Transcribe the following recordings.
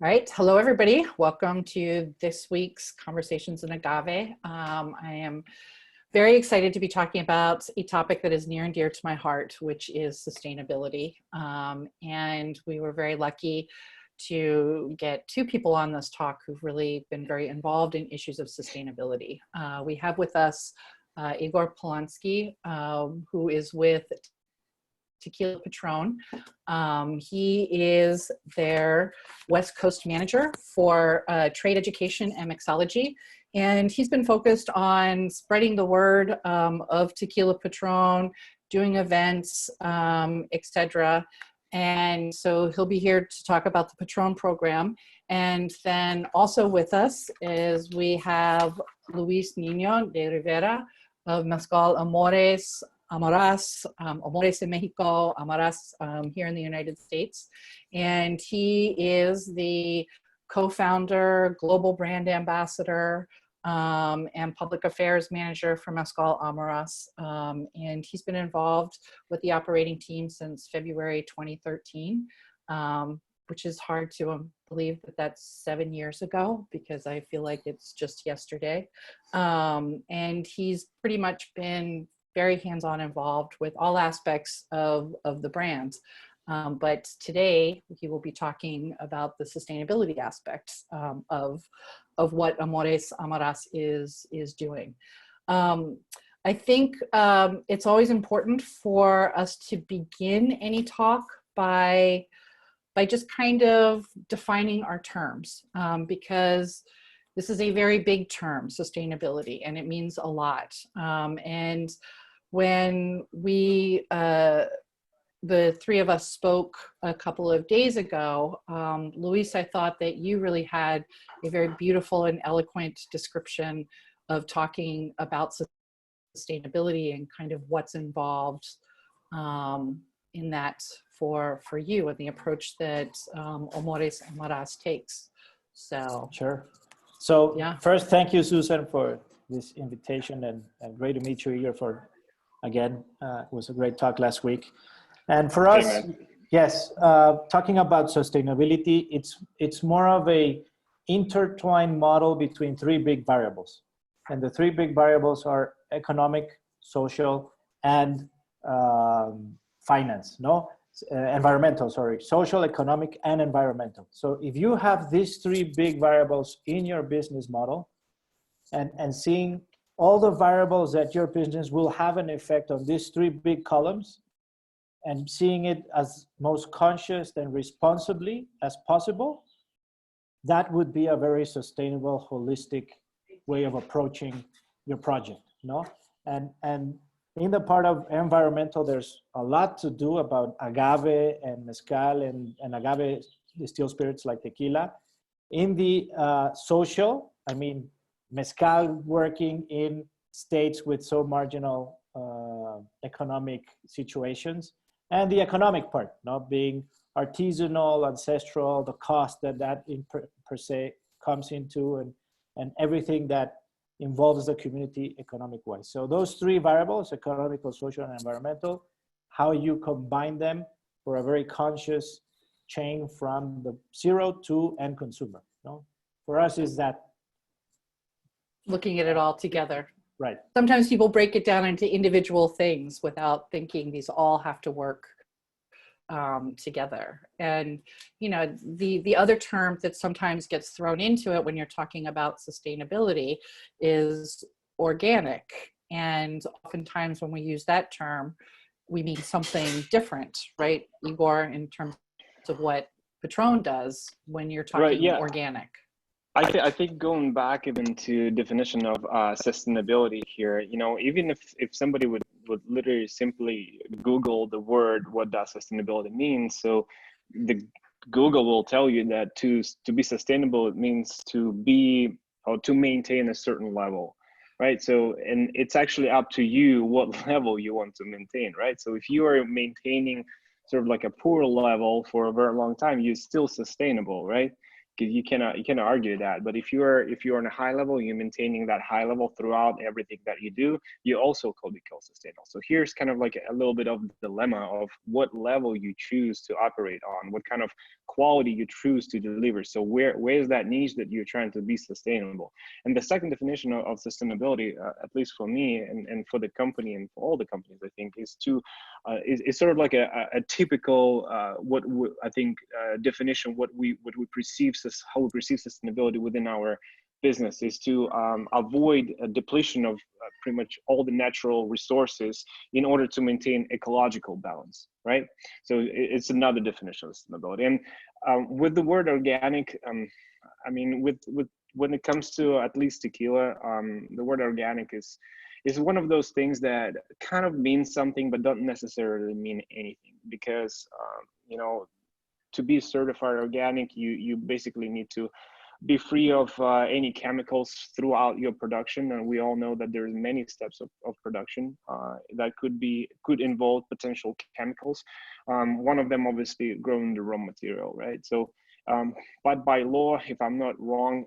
All right. Hello, everybody. Welcome to this week's Conversations in Agave. I am very excited to be talking about a topic that is near and dear to my heart, which is sustainability. And we were very lucky to get two people on this talk who've really been very involved in issues of sustainability. We have with us Egor Polonskiy, who is with Tequila Patrón. He is their West Coast manager for trade education and mixology. And he's been focused on spreading the word of Tequila Patrón, doing events, etc. And so he'll be here to talk about the Patrón program. And then also with us is we have Niño de Rivera of Mezcal, Amores, Amarás, Amores in Mexico, Amarás here in the United States. And he is the co-founder, global brand ambassador, and public affairs manager for Mezcal Amores. And he's been involved with the operating team since February 2013, which is hard to believe that that's 7 years ago, because I feel like it's just yesterday. And he's pretty much been very hands-on involved with all aspects of the brand. But today he will be talking about the sustainability aspects of what Amores Amarás is doing. I think it's always important for us to begin any talk by just kind of defining our terms, because this is a very big term, sustainability, and it means a lot. And when we, the three of us spoke a couple of days ago, Luis, I thought that you really had a very beautiful and eloquent description of talking about sustainability and kind of what's involved in that for you and the approach that Amores Amarás takes. So sure. So yeah. First, thank you, Susan, for this invitation, and great to meet you here again. It was a great talk last week. And for us, yes, talking about sustainability, it's more of a intertwined model between three big variables. And the three big variables are economic, social, and finance, environmental, sorry, social, economic, and environmental. So if you have these three big variables in your business model, and seeing all the variables that your business will have an effect on these three big columns, and seeing it as most conscious and responsibly as possible, that would be a very sustainable, holistic way of approaching your project, And in the part of environmental, there's a lot to do about agave and mezcal and agave distilled spirits like tequila. In the social, I mean, mezcal working in states with so marginal economic situations, and the economic part, being artisanal, ancestral, the cost that in per se comes into, and everything that involves the community economic wise. So those three variables, economical, social, and environmental, how you combine them for a very conscious chain from the zero to end consumer. For us is that looking at it all together. Right. Sometimes people break it down into individual things without thinking these all have to work together. And, the other term that sometimes gets thrown into it when you're talking about sustainability is organic. And oftentimes when we use that term, we mean something different, right, Egor, in terms of what Patrón does when you're talking right, yeah. organic. I think going back even to definition of sustainability here, even if somebody would literally simply Google the word, what does sustainability mean? So the Google will tell you that to be sustainable, it means to be or to maintain a certain level, right? So, and it's actually up to you what level you want to maintain, right? So if you are maintaining sort of like a poor level for a very long time, you're still sustainable, right? because you cannot argue that. But if you're on a high level, you're maintaining that high level throughout everything that you do, you also could be sustainable. So here's kind of like a little bit of the dilemma of what level you choose to operate on, what kind of quality you choose to deliver. So where is that niche that you're trying to be sustainable? And the second definition of sustainability, at least for me and for the company and for all the companies, I think, is to is sort of like a typical I think definition what we perceive, how we perceive sustainability within our business, is to avoid a depletion of pretty much all the natural resources in order to maintain ecological balance, right? So it's another definition of sustainability. And with the word organic, I mean, with when it comes to at least tequila, the word organic is one of those things that kind of means something but don't necessarily mean anything, because you know, to be certified organic, you basically need to be free of any chemicals throughout your production. And we all know that there's many steps of production that could involve potential chemicals. One of them obviously growing the raw material, right? So but by law, if I'm not wrong,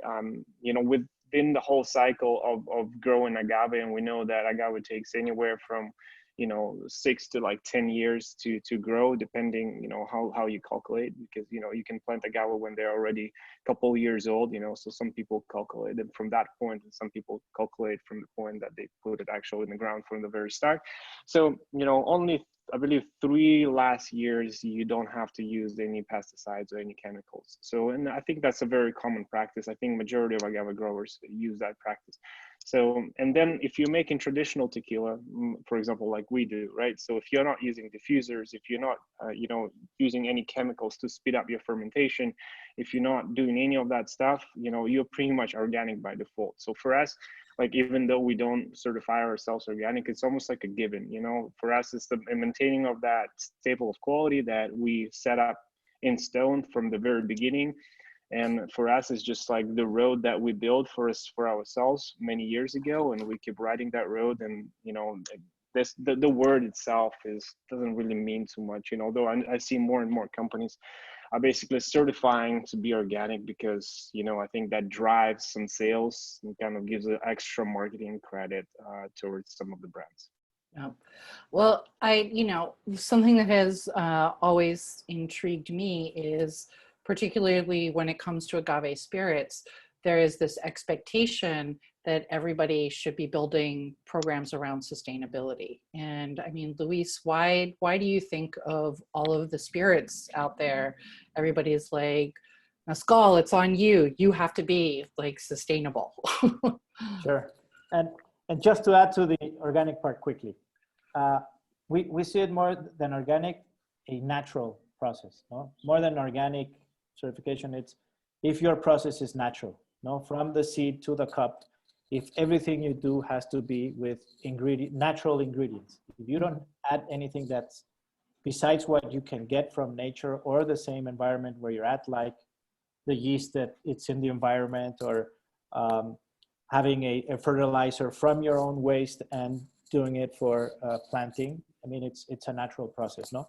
you know, within the whole cycle of growing agave, and we know that agave takes anywhere from, you know, 6 to like 10 years to grow, depending, you know, how you calculate, because, you know, you can plant agave when they're already a couple of years old, you know, so some people calculate it from that point, and some people calculate from the point that they put it actually in the ground from the very start. So, you know, only, I believe, 3 last years, you don't have to use any pesticides or any chemicals. So, and I think that's a very common practice. I think majority of agave growers use that practice. So, and then if you're making traditional tequila, for example, like we do, right? So if you're not using diffusers, if you're not, you know, using any chemicals to speed up your fermentation, if you're not doing any of that stuff, you know, you're pretty much organic by default. So for us, like, even though we don't certify ourselves organic, it's almost like a given, you know. For us, it's the maintaining of that staple of quality that we set up in stone from the very beginning. And for us, it's just like the road that we built for ourselves many years ago, and we keep riding that road. And, you know, the word itself doesn't really mean too much, you know, though I see more and more companies are basically certifying to be organic because, you know, I think that drives some sales and kind of gives an extra marketing credit towards some of the brands. Yeah. Well, you know, something that has always intrigued me is, particularly when it comes to agave spirits, there is this expectation that everybody should be building programs around sustainability. And I mean, Luis, why do you think of all of the spirits out there, everybody's like, Mezcal, it's on you. You have to be like sustainable. Sure. And just to add to the organic part quickly, we see it more than organic, a natural process, no? More than organic certification, it's if your process is natural, no? From the seed to the cup, if everything you do has to be with natural ingredients. If you don't add anything that's besides what you can get from nature or the same environment where you're at, like the yeast that it's in the environment, or having a fertilizer from your own waste and doing it for planting. I mean, it's a natural process, no?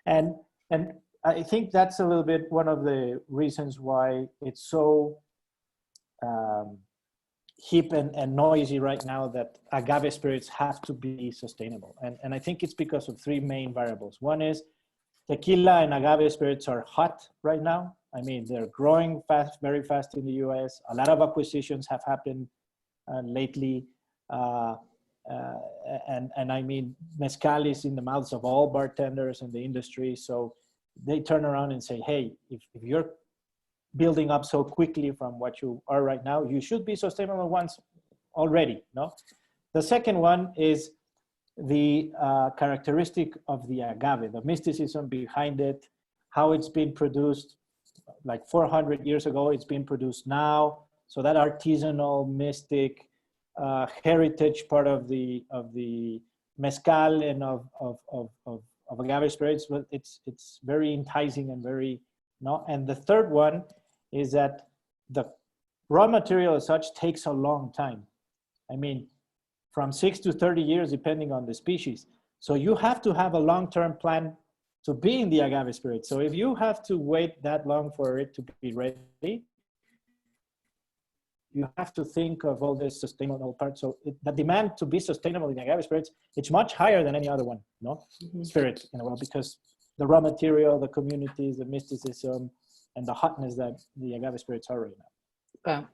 And I think that's a little bit one of the reasons why it's so hip and noisy right now that agave spirits have to be sustainable. And I think it's because of 3 main variables. One is tequila and agave spirits are hot right now. I mean, they're growing fast, very fast in the US. A lot of acquisitions have happened lately. And I mean, mezcal is in the mouths of all bartenders in the industry. So they turn around and say, hey, if you're building up so quickly from what you are right now, you should be sustainable once already, no? The second one is the characteristic of the agave, the mysticism behind it, how it's been produced like 400 years ago, it's been produced now. So that artisanal, mystic heritage part of the mezcal and of agave spirits, but it's very enticing and very, no? And the third one is that the raw material as such takes a long time. I mean, from 6 to 30 years, depending on the species. So you have to have a long-term plan to be in the agave spirit. So if you have to wait that long for it to be ready, you have to think of all this sustainable part. So the demand to be sustainable in agave spirits, it's much higher than any other one, no? Spirit in the world, because the raw material, the communities, the mysticism, and the hotness that the agave spirits are right now. Well,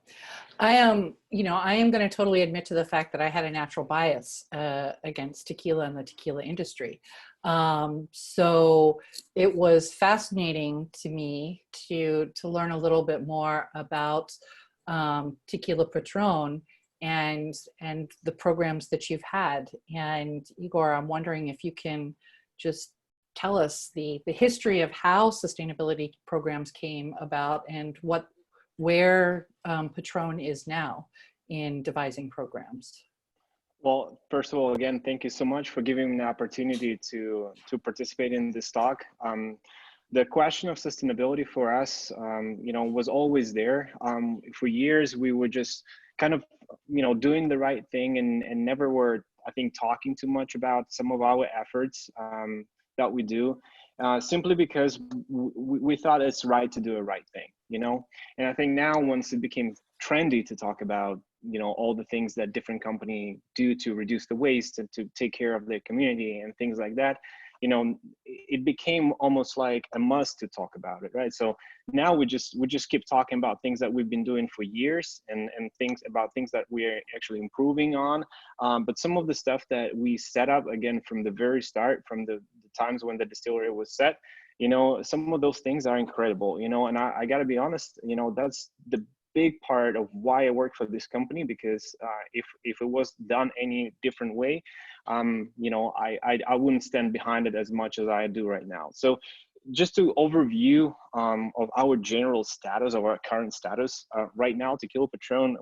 I am, I am going to totally admit to the fact that I had a natural bias against tequila and the tequila industry. So it was fascinating to me to learn a little bit more about Tequila Patrón and the programs that you've had. And Egor, I'm wondering if you can just tell us the history of how sustainability programs came about and where Patrón is now in devising programs. Well, first of all, again, thank you so much for giving me the opportunity to participate in this talk. The question of sustainability for us, was always there. For years, we were just kind of, doing the right thing and never were, I think, talking too much about some of our efforts that we do, simply because we thought it's right to do a right thing, And I think now, once it became trendy to talk about, all the things that different companies do to reduce the waste and to take care of their community and things like that, it became almost like a must to talk about it, right? So now we just keep talking about things that we've been doing for years and things that we're actually improving on. But some of the stuff that we set up, again, from the very start, from the times when the distillery was set, some of those things are incredible, and I got to be honest, that's the big part of why I work for this company, because if it was done any different way, I wouldn't stand behind it as much as I do right now. So just to overview of our general status, of our current status, right now, Tequila Patrón,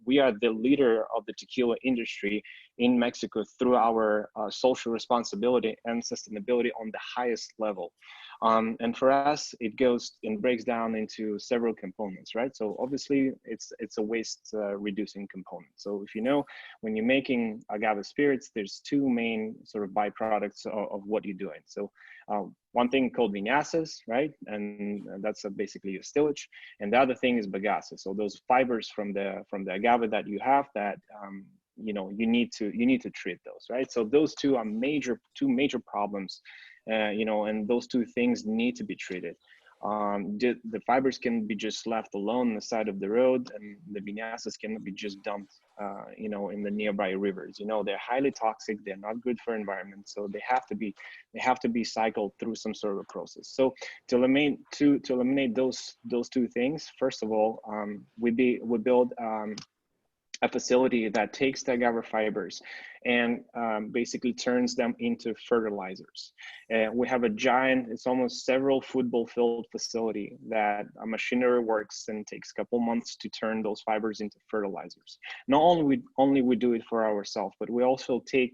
we are the leader of the tequila industry in Mexico through our social responsibility and sustainability on the highest level. And for us, it goes and breaks down into several components, right? So obviously, it's a waste reducing component. So if when you're making agave spirits, there's two main sort of byproducts of what you're doing. So one thing called vinazas, right? And that's basically your stillage. And the other thing is bagasse. So those fibers from the agave that you have that you need to treat those, right? So those two are two major problems, and those two things need to be treated. The fibers can be just left alone on the side of the road, and the vinazas cannot be just dumped, in the nearby rivers. They're highly toxic. They're not good for environment, so they have to be cycled through some sort of a process. So to eliminate those two things, first of all, we build a facility that takes the agave fibers and basically turns them into fertilizers. We have a giant, it's almost several football field facility that a machinery works and takes a couple months to turn those fibers into fertilizers. Not only we do it for ourselves, but we also take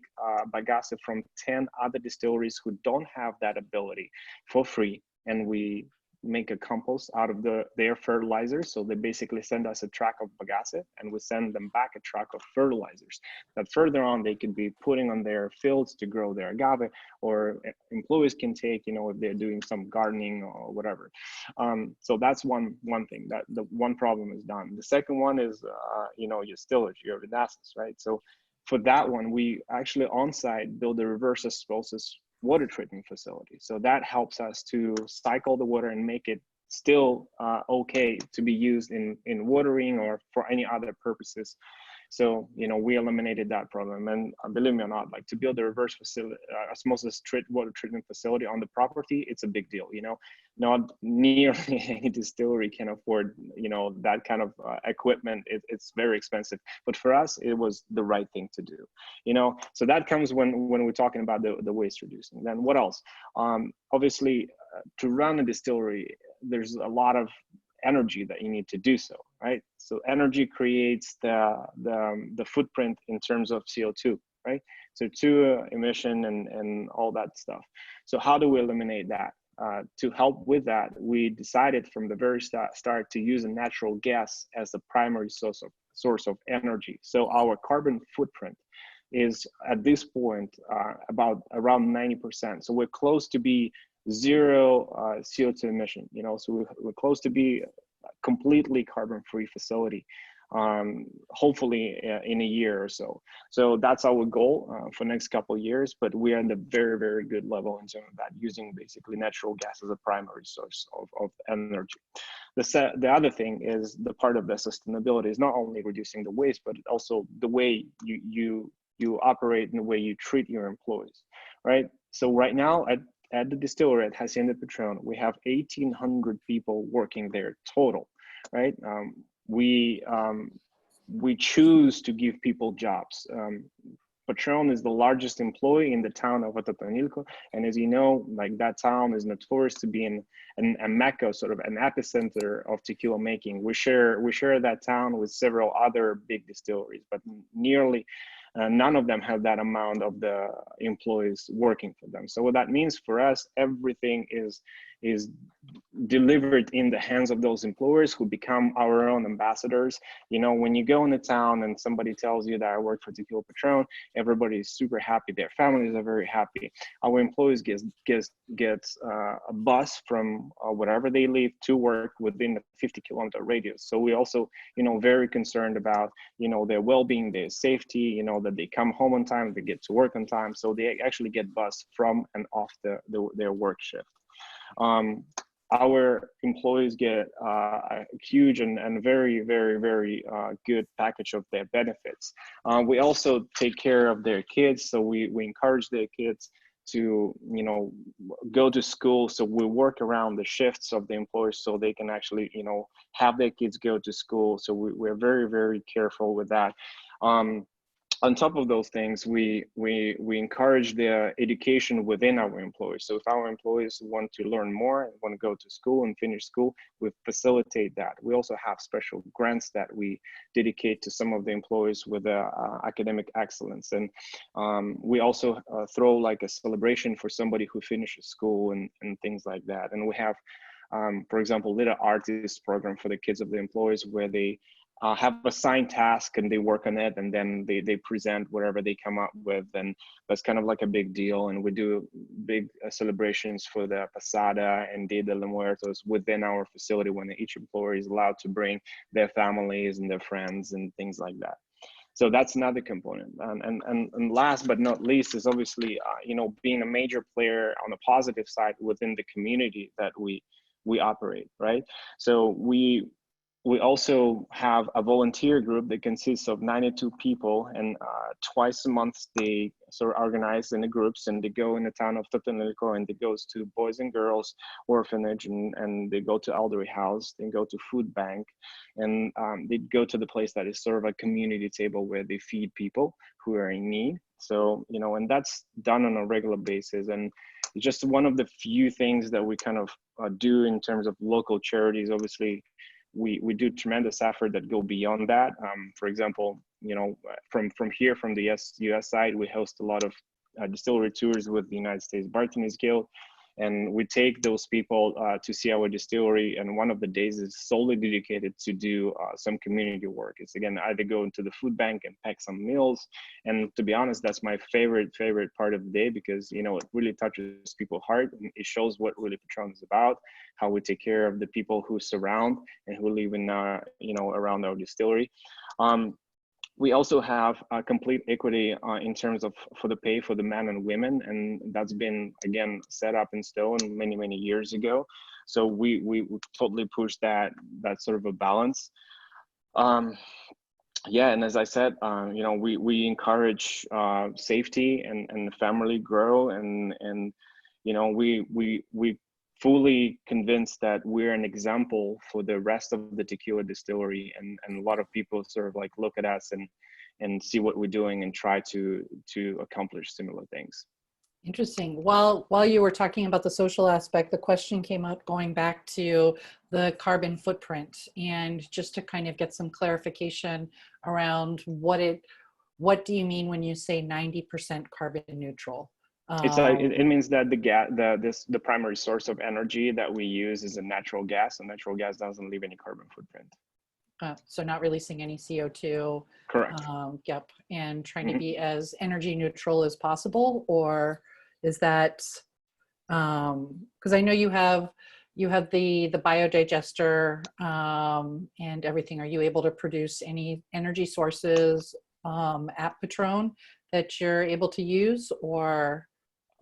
bagasse from 10 other distilleries who don't have that ability for free, and we make a compost out of their fertilizers. So they basically send us a truck of bagasse, and we send them back a truck of fertilizers that further on they could be putting on their fields to grow their agave, or employees can take, if they're doing some gardening or whatever. So that's one thing, that the one problem is done. The second one is, your stillage, your vinazas, right? So for that one, we actually on site build a reverse osmosis water treatment facility. So that helps us to cycle the water and make it still okay to be used in watering or for any other purposes. So, we eliminated that problem. And believe me or not, like, to build a reverse osmosis water treatment facility on the property, it's a big deal. Not nearly any distillery can afford, that kind of equipment. It's very expensive. But for us, it was the right thing to do. So that comes when we're talking about the waste reducing. Then what else? Obviously, to run a distillery, there's a lot of energy that you need to do so, right? So energy creates the footprint in terms of CO2, right? So CO2 emission and all that stuff. So how do we eliminate that? To help with that, we decided from the very start to use a natural gas as the primary source of energy. So our carbon footprint is at this point around 90%. So we're close to be zero CO2 emission, so we're close to be a completely carbon-free facility. hopefully in a year or so. So that's our goal for next couple of years, but we are at a very, very good level in terms of that, using basically natural gas as a primary source of energy. The other thing is the part of the sustainability is not only reducing the waste, but also the way you operate and the way you treat your employees, right? So right now at the distillery at Hacienda Patrón, we have 1,800 people working there total, right? We choose to give people jobs. Patrón is the largest employee in the town of Atotonilco, and as you know, like that town is notorious to be a mecca, sort of an epicenter of tequila making. We share that town with several other big distilleries, but nearly none of them have that amount of the employees working for them. So what that means for us, everything is delivered in the hands of those employers who become our own ambassadors. You know, when you go into town and somebody tells you that I work for Tequila Patrón, everybody is super happy. Their families are very happy. Our employees get a bus from wherever they live to work within a 50-kilometer radius. So we also, you know, very concerned about, you know, their well-being, their safety, you know, that they come home on time, they get to work on time. So they actually get bus from and off their work shift. Our employees get a huge and very, very, very good package of their benefits. We also take care of their kids, so we encourage their kids to, you know, go to school. So we work around the shifts of the employers so they can actually, you know, have their kids go to school. So we're very, very careful with that. On top of those things, we encourage the education within our employees. So if our employees want to learn more, want to go to school and finish school, we facilitate that. We also have special grants that we dedicate to some of the employees with academic excellence. And we also throw like a celebration for somebody who finishes school and things like that. And we have, for example, little artist program for the kids of the employees where they have a assigned task and they work on it, and then they present whatever they come up with, and that's kind of like a big deal. And we do big celebrations for the Pasada and Dia de los Muertos within our facility, when each employee is allowed to bring their families and their friends and things like that. So that's another component. And last but not least is obviously, you know, being a major player on the positive side within the community that we operate, right? So we also have a volunteer group that consists of 92 people, and twice a month they sort of organize in the groups, and they go in the town of Totonilco, and they goes to Boys and Girls Orphanage, and they go to Elderly House, they go to Food Bank, and they go to the place that is sort of a community table where they feed people who are in need. So, you know, and that's done on a regular basis. And just one of the few things that we kind of do in terms of local charities. Obviously, we do tremendous effort that go beyond that. For example, you know, from the US side, we host a lot of distillery tours with the United States Bartenders Guild, and we take those people to see our distillery, and one of the days is solely dedicated to do some community work. It's again either go into the food bank and pack some meals, and to be honest, that's my favorite part of the day, because, you know, it really touches people's heart, and it shows what really Patrón is about, how we take care of the people who surround and who live in you know, around our distillery. We also have complete equity in terms of for the pay for the men and women, and that's been, again, set up in stone many years ago. So we totally push that sort of a balance. Yeah, and as I said, you know, we encourage safety and family grow, and you know, we fully convinced that we're an example for the rest of the tequila distillery, and a lot of people sort of like look at us and see what we're doing and try to accomplish similar things. Interesting. While you were talking about the social aspect, the question came up going back to the carbon footprint, and just to kind of get some clarification around what do you mean when you say 90% carbon neutral? It means that the primary source of energy that we use is a natural gas, and natural gas doesn't leave any carbon footprint. So not releasing any CO2. Correct. Yep. And trying to be as energy neutral as possible, or is that, because I know you have you have the biodigester and everything. Are you able to produce any energy sources at Patrón that you're able to use, or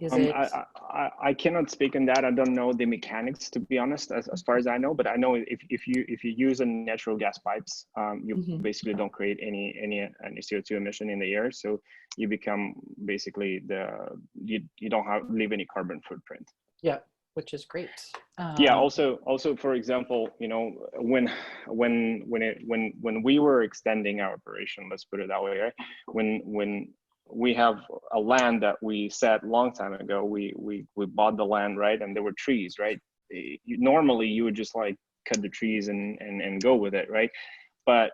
is it? I cannot speak on that. I don't know the mechanics, to be honest, as far as I know. But I know if you use a natural gas pipes, you basically don't create any CO2 emission in the air. So you become basically you don't leave any carbon footprint. Yeah, which is great. Yeah. Also, for example, you know, when we were extending our operation, let's put it that way, right? When we have a land that we set long time ago, we bought the land, right? And there were trees, right? Normally you would just like cut the trees and go with it, right? But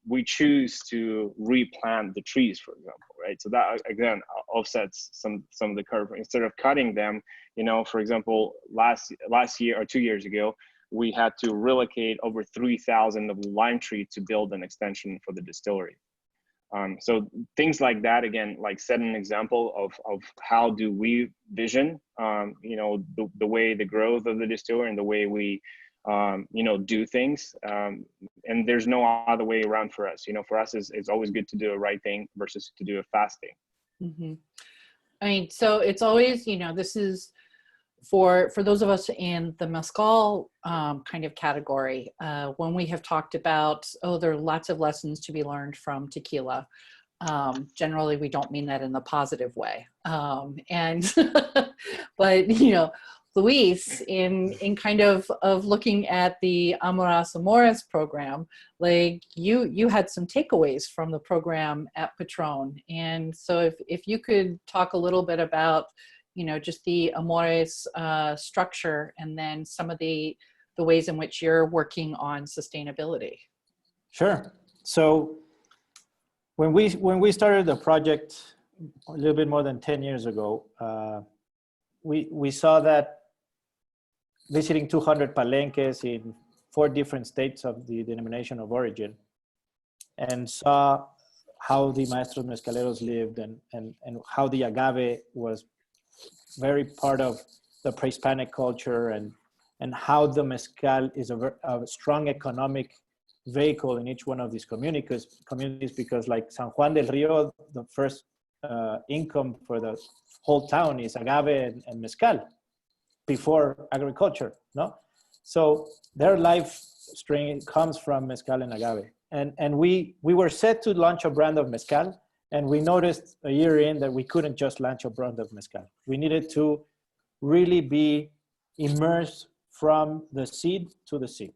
we choose to replant the trees, for example, right? So that again offsets some of the curve. Instead of cutting them, you know, for example, last year or 2 years ago, we had to relocate over 3,000 of lime trees to build an extension for the distillery. So things like that, again, like set an example of how do we vision, you know, the way the growth of the distillery and the way we, you know, do things. And there's no other way around for us. You know, for us, it's always good to do a right thing versus to do a fast thing. Mm-hmm. I mean, so it's always, you know, this is for those of us in the mezcal kind of category, when we have talked about, oh, there are lots of lessons to be learned from tequila. Generally, we don't mean that in the positive way. And but, you know, Luis, in kind of looking at the Amores program, like you had some takeaways from the program at Patrón. And so if you could talk a little bit about, you know, just the Amores structure, and then some of the ways in which you're working on sustainability. Sure. So when we started the project a little bit more than 10 years ago, we saw that visiting 200 palenques in 4 different states of the denomination of origin, and saw how the maestros mezcaleros lived, and how the agave was very part of the pre-Hispanic culture, and how the mezcal is a strong economic vehicle in each one of these communities, because like San Juan del Rio, the first income for the whole town is agave and mezcal before agriculture, no? So their life string comes from mezcal and agave. And we were set to launch a brand of mezcal, and we noticed a year in that we couldn't just launch a brand of mezcal. We needed to really be immersed from the seed to the sip.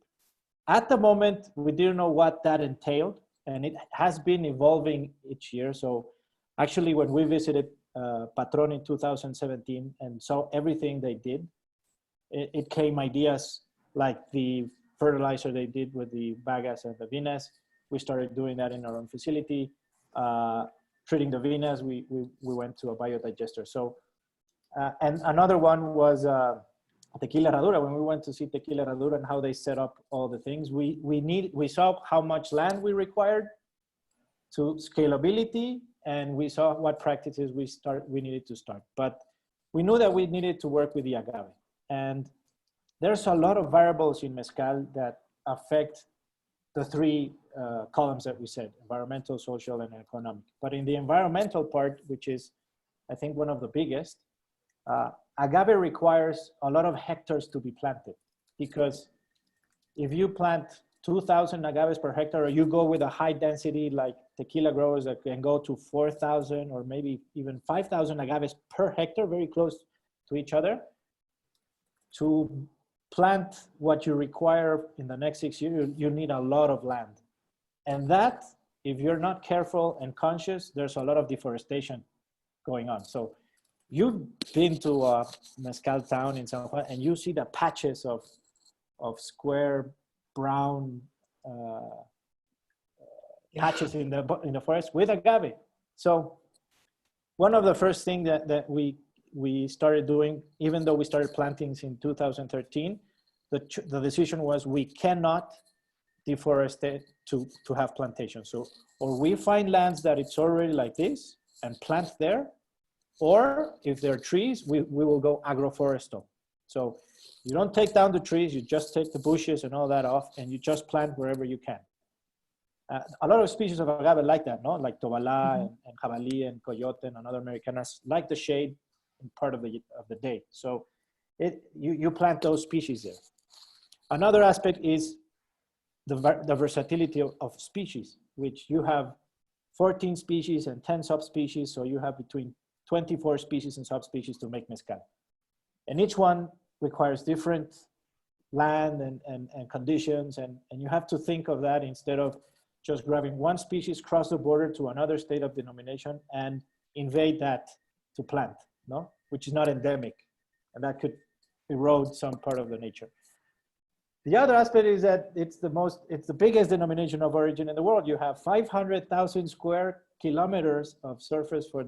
At the moment, we didn't know what that entailed, and it has been evolving each year. So actually, when we visited Patrón in 2017 and saw everything they did, it came ideas like the fertilizer they did with the bagas and the vinas. We started doing that in our own facility. Treating the vinas, we went to a biodigester. So, and another one was Tequila Herradura. When we went to see Tequila Herradura and how they set up all the things, we saw how much land we required to scalability, and we saw what practices we needed to start. But we knew that we needed to work with the agave. And there's a lot of variables in mezcal that affect the 3 columns that we said: environmental, social, and economic. But in the environmental part, which is, I think, one of the biggest, agave requires a lot of hectares to be planted, because if you plant 2,000 agaves per hectare, or you go with a high density like tequila growers that can go to 4,000 or maybe even 5,000 agaves per hectare, very close to each other, to plant what you require in the next 6 years, you need a lot of land. And that, if you're not careful and conscious, there's a lot of deforestation going on. So you've been to a mezcal town in San Juan, and you see the patches of square brown patches in the forest with agave. So one of the first things that we started doing, even though we started plantings in 2013, the decision was we cannot deforestate to have plantations. So, or we find lands that it's already like this and plant there, or if there are trees, we will go agroforestal. So you don't take down the trees, you just take the bushes and all that off, and you just plant wherever you can. A lot of species of agave like that, no? Like Tobalá and Jabalí and Coyote and other Americanas like the shade in part of the day. So you plant those species there. Another aspect is the versatility of species, which you have 14 species and 10 subspecies. So you have between 24 species and subspecies to make mezcal. And each one requires different land and conditions. And you have to think of that instead of just grabbing one species, cross the border to another state of denomination and invade that to plant, no? Which is not endemic. And that could erode some part of the nature. The other aspect is that it's the biggest denomination of origin in the world. You have 500,000 square kilometers of surface for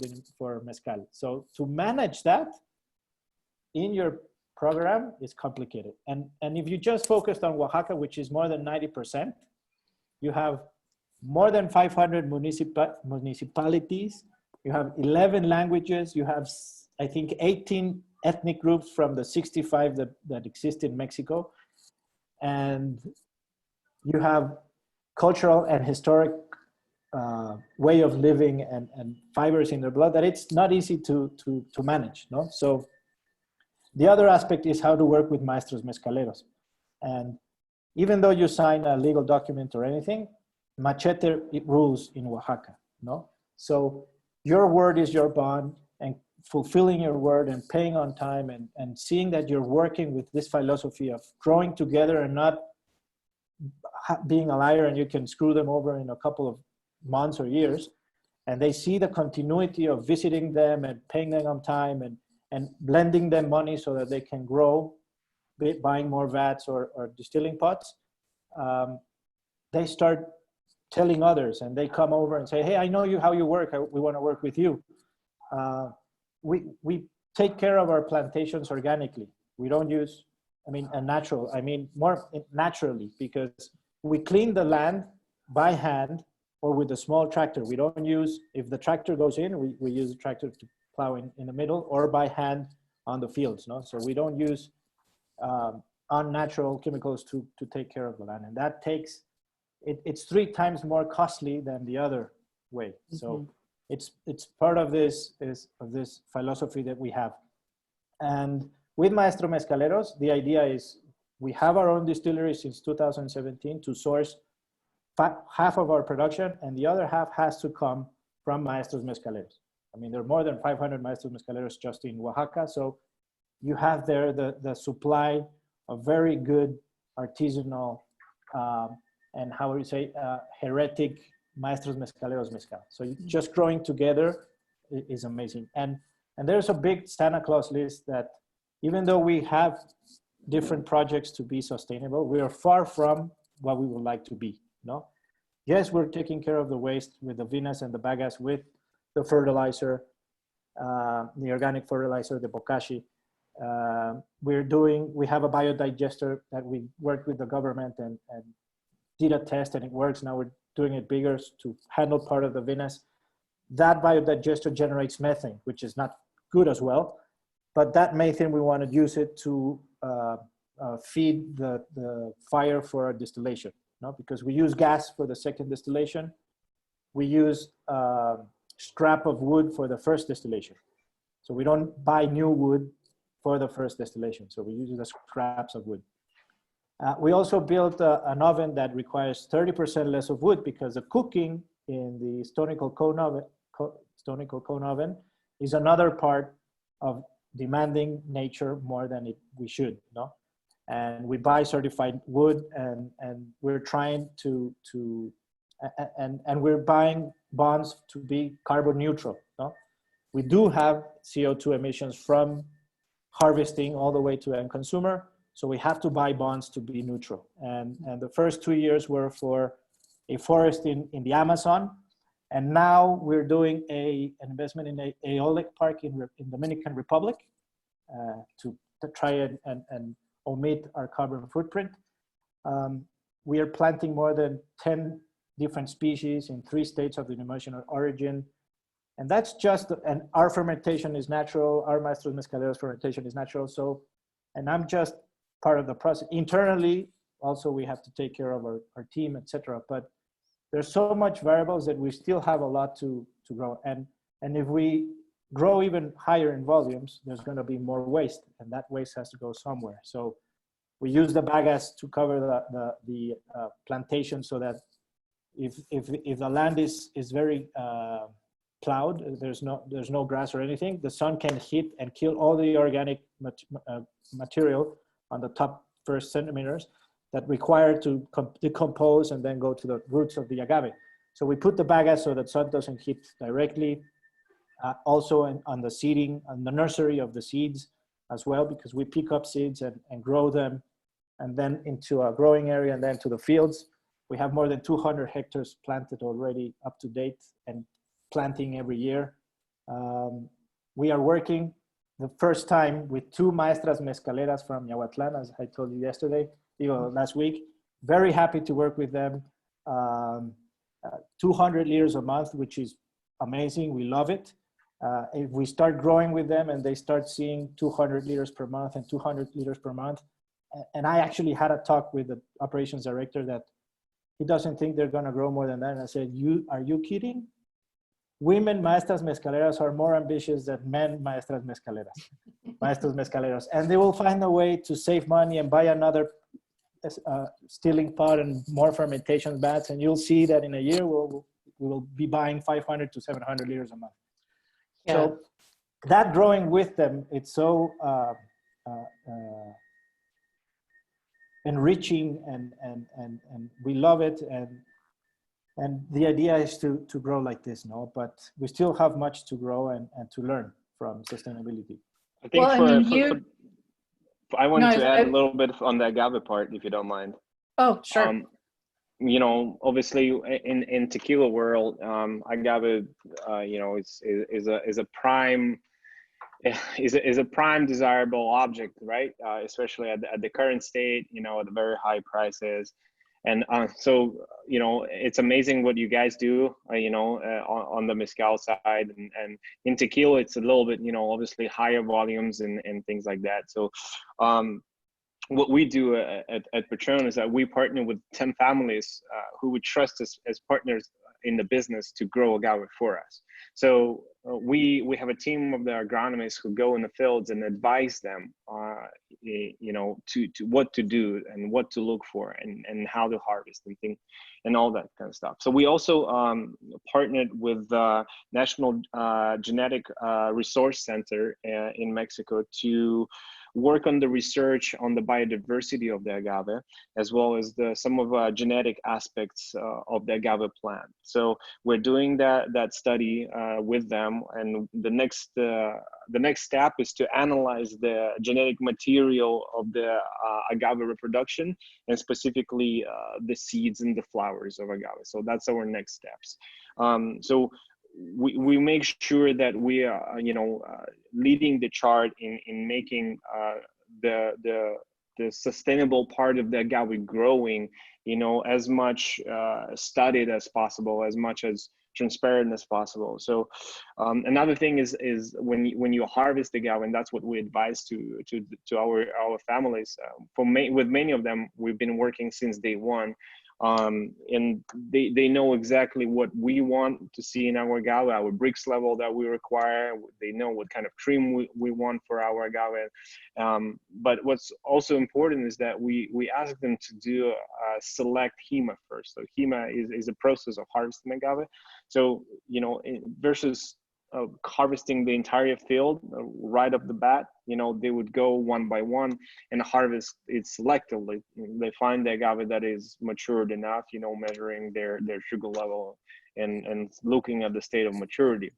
mezcal. So to manage that in your program is complicated. And if you just focused on Oaxaca, which is more than 90%, you have more than 500 municipalities. You have 11 languages. You have, I think, 18 ethnic groups from the 65 that exist in Mexico. And you have cultural and historic way of living and fibers in their blood that it's not easy to manage, no? So the other aspect is how to work with maestros mezcaleros. And even though you sign a legal document or anything, machete rules in Oaxaca, no? So your word is your bond, and fulfilling your word and paying on time and seeing that you're working with this philosophy of growing together and not being a liar and you can screw them over in a couple of months or years. And they see the continuity of visiting them and paying them on time and lending them money so that they can grow, buying more vats or distilling pots. They start telling others and they come over and say, hey, I know how you work. We want to work with you. We take care of our plantations organically. We don't use, more naturally, because we clean the land by hand or with a small tractor. We don't use, if the tractor goes in, we use a tractor to plow in the middle or by hand on the fields, no? So we don't use unnatural chemicals to take care of the land. And that takes, it's 3 times more costly than the other way. So it's part of this philosophy that we have. And with Maestro Mezcaleros, the idea is we have our own distillery since 2017 to source half of our production, and the other half has to come from Maestros Mezcaleros. I mean, there are more than 500 Maestros Mezcaleros just in Oaxaca. So you have there the supply of very good artisanal and how would you say, heretic Maestros Mezcaleros mezcal. So just growing together is amazing. And there's a big Santa Claus list that even though we have different projects to be sustainable, we are far from what we would like to be, no? Yes, we're taking care of the waste with the vinasse and the bagasse, with the fertilizer, the organic fertilizer, the bokashi. We have a biodigester that we worked with the government and did a test and it works. Now we're doing it bigger to handle part of the vinasse. That biodigester generates methane, which is not good as well. But that methane, we want to use it to feed the fire for our distillation, no? Because we use gas for the second distillation. We use scrap of wood for the first distillation. So we don't buy new wood for the first distillation. So we use the scraps of wood. We also built an oven that requires 30% less of wood because the cooking in the stonical cone oven is another part of demanding nature more than we should, no? And we buy certified wood and we're trying and we're buying bonds to be carbon neutral, no? We do have CO2 emissions from harvesting all the way to end consumer. So we have to buy bonds to be neutral. And the first 2 years were for a forest in the Amazon. And now we're doing an investment in a eolic park in Dominican Republic to try and omit our carbon footprint. We are planting more than 10 different species in 3 states of denomination of origin. And that's just, and our fermentation is natural. Our Maestros Mezcaleros fermentation is natural. So And I'm just part of the process. Internally, also, we have to take care of our team, etc. But there's so much variables that we still have a lot to grow. And if we grow even higher in volumes, there's going to be more waste, and that waste has to go somewhere. So we use the bagasse to cover the plantation, so that if the land is very plowed, there's no grass or anything, the sun can hit and kill all the organic material on the top first centimeters that require to decompose and then go to the roots of the agave. So we put the bagasse so that sun doesn't hit directly. Also on the seeding, on the nursery of the seeds as well, because we pick up seeds and grow them, and then into a growing area and then to the fields. We have more than 200 hectares planted already up to date and planting every year. We are working the first time with 2 maestras mezcaleras from Yahuatlan, as I told you last week. Very happy to work with them. 200 liters a month, which is amazing. We love it. If we start growing with them and they start seeing 200 liters per month and 200 liters per month, and I actually had a talk with the operations director that he doesn't think they're going to grow more than that. And I said, are you kidding? Women maestras mezcaleras are more ambitious than men maestros mezcaleros. And they will find a way to save money and buy another stilling pot and more fermentation vats. And you'll see that in a year, we will be buying 500 to 700 liters a month. Yeah. So that growing with them, it's so enriching, and we love it. And the idea is to grow like this, no? But we still have much to grow and to learn from sustainability. I think I wanted to add a little bit on the agave part, if you don't mind. Oh, sure. You know, obviously in tequila world, agave, you know, is a prime desirable object, right? Especially at the current state, you know, at the very high prices. And so, you know, it's amazing what you guys do, you know, on the mezcal side, and in tequila, it's a little bit, you know, obviously higher volumes and things like that. So what we do at Patrón is that we partner with 10 families who would trust us as partners in the business to grow agave for us. So we have a team of the agronomists who go in the fields and advise them, you know, to what to do and what to look for and how to harvest and things and all that kind of stuff. So we also partnered with the National Genetic Resource Center in Mexico to work on the research on the biodiversity of the agave, as well as some of genetic aspects of the agave plant. So we're doing that study with them, and the next step is to analyze the genetic material of the agave reproduction, and specifically the seeds and the flowers of agave. So that's our next steps. So we make sure that we are, you know, leading the chart in making the sustainable part of the agave growing, you know, as much studied as possible, as much as transparent as possible. So another thing is when you harvest the agave, and that's what we advise to our families. With many of them, we've been working since day one. And they know exactly what we want to see in our agave, our brix level that we require. They know what kind of cream we want for our agave. But what's also important is that we ask them to do a select HEMA first. So HEMA is a process of harvesting agave. So, you know, versus harvesting the entire field right off the bat, you know, they would go one by one and harvest it selectively. They find the agave that is matured enough, you know, measuring their sugar level and looking at the state of maturity.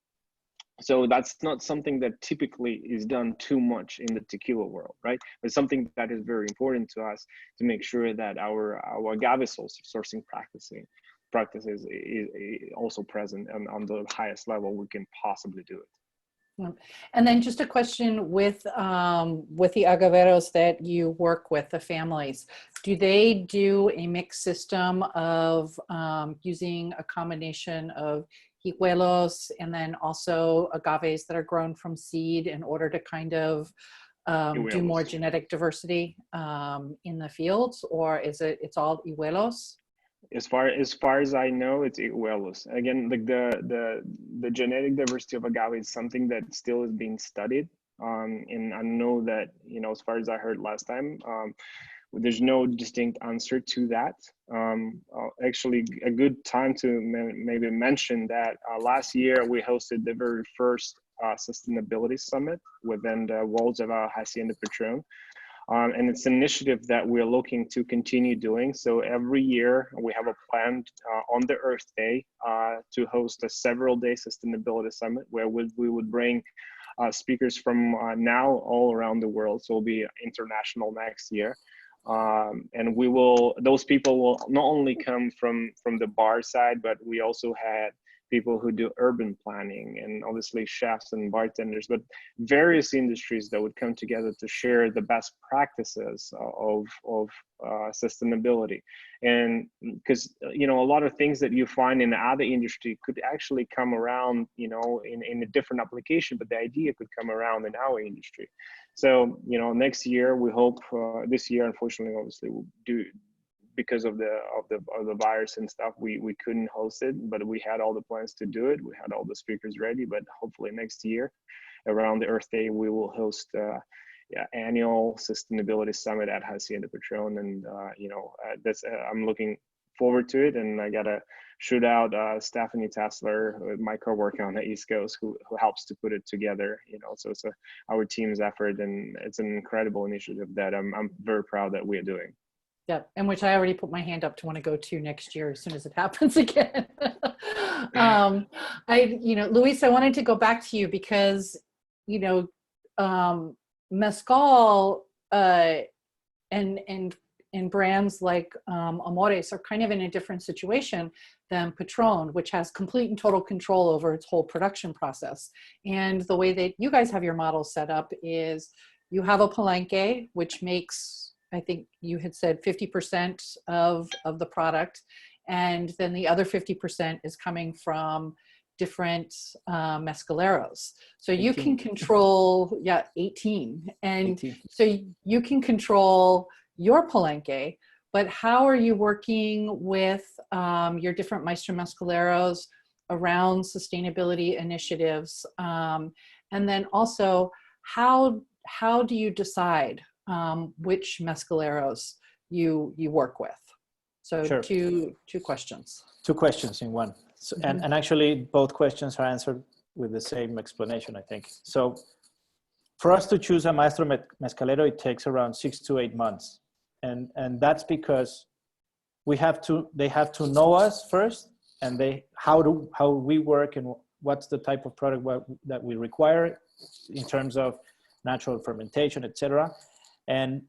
So that's not something that typically is done too much in the tequila world, right? It's something that is very important to us to make sure that our agave sourcing practices is also present and on the highest level we can possibly do it. And then just a question with the agaveros that you work with, the families, do they do a mixed system of using a combination of hijuelos and then also agaves that are grown from seed in order to kind of do more genetic diversity in the fields, or is it's all Iwelos? As far as I know, it's Iguelos. Again, like the genetic diversity of agave is something that still is being studied. And I know that, you know, as far as I heard last time, there's no distinct answer to that. Actually, a good time to maybe mention that last year we hosted the very first sustainability summit within the walls of our Hacienda Patrón. And it's an initiative that we're looking to continue doing. So every year we have a plan on the Earth Day to host a several-day sustainability summit where we would bring speakers from now all around the world. So it'll be international next year. And those people will not only come from the bar side, but we also had people who do urban planning and obviously chefs and bartenders, but various industries that would come together to share the best practices of sustainability. And because, you know, a lot of things that you find in the other industry could actually come around, you know, in a different application, but the idea could come around in our industry. So, you know, next year we hope, this year, unfortunately, obviously we'll do, because of the virus and stuff, we couldn't host it, but we had all the plans to do it. We had all the speakers ready, but hopefully next year around the Earth Day, we will host annual sustainability summit at Hacienda Patrón. And, you know, I'm looking forward to it. And I got to shoot out Stephanie Tessler, my coworker on the East Coast, who helps to put it together, you know, so it's our team's effort, and it's an incredible initiative that I'm very proud that we are doing. Yeah, and which I already put my hand up to want to go to next year as soon as it happens again. You know, Luis, I wanted to go back to you because, you know, Mezcal and brands like Amores are kind of in a different situation than Patrón, which has complete and total control over its whole production process. And the way that you guys have your model set up is you have a palenque, which makes, I think you had said 50% of the product, and then the other 50% is coming from different mezcaleros. So 18. You can control, 18. And 18. So you can control your palenque, but how are you working with your different maestro mezcaleros around sustainability initiatives? And then also, how do you decide which mezcaleros you work with? So sure. two questions. Two questions in one. So, and actually both questions are answered with the same explanation, I think. So for us to choose a maestro mezcalero, it takes around 6 to 8 months. And that's because they have to know us first, and how we work and what's the type of product that we require in terms of natural fermentation, etc. And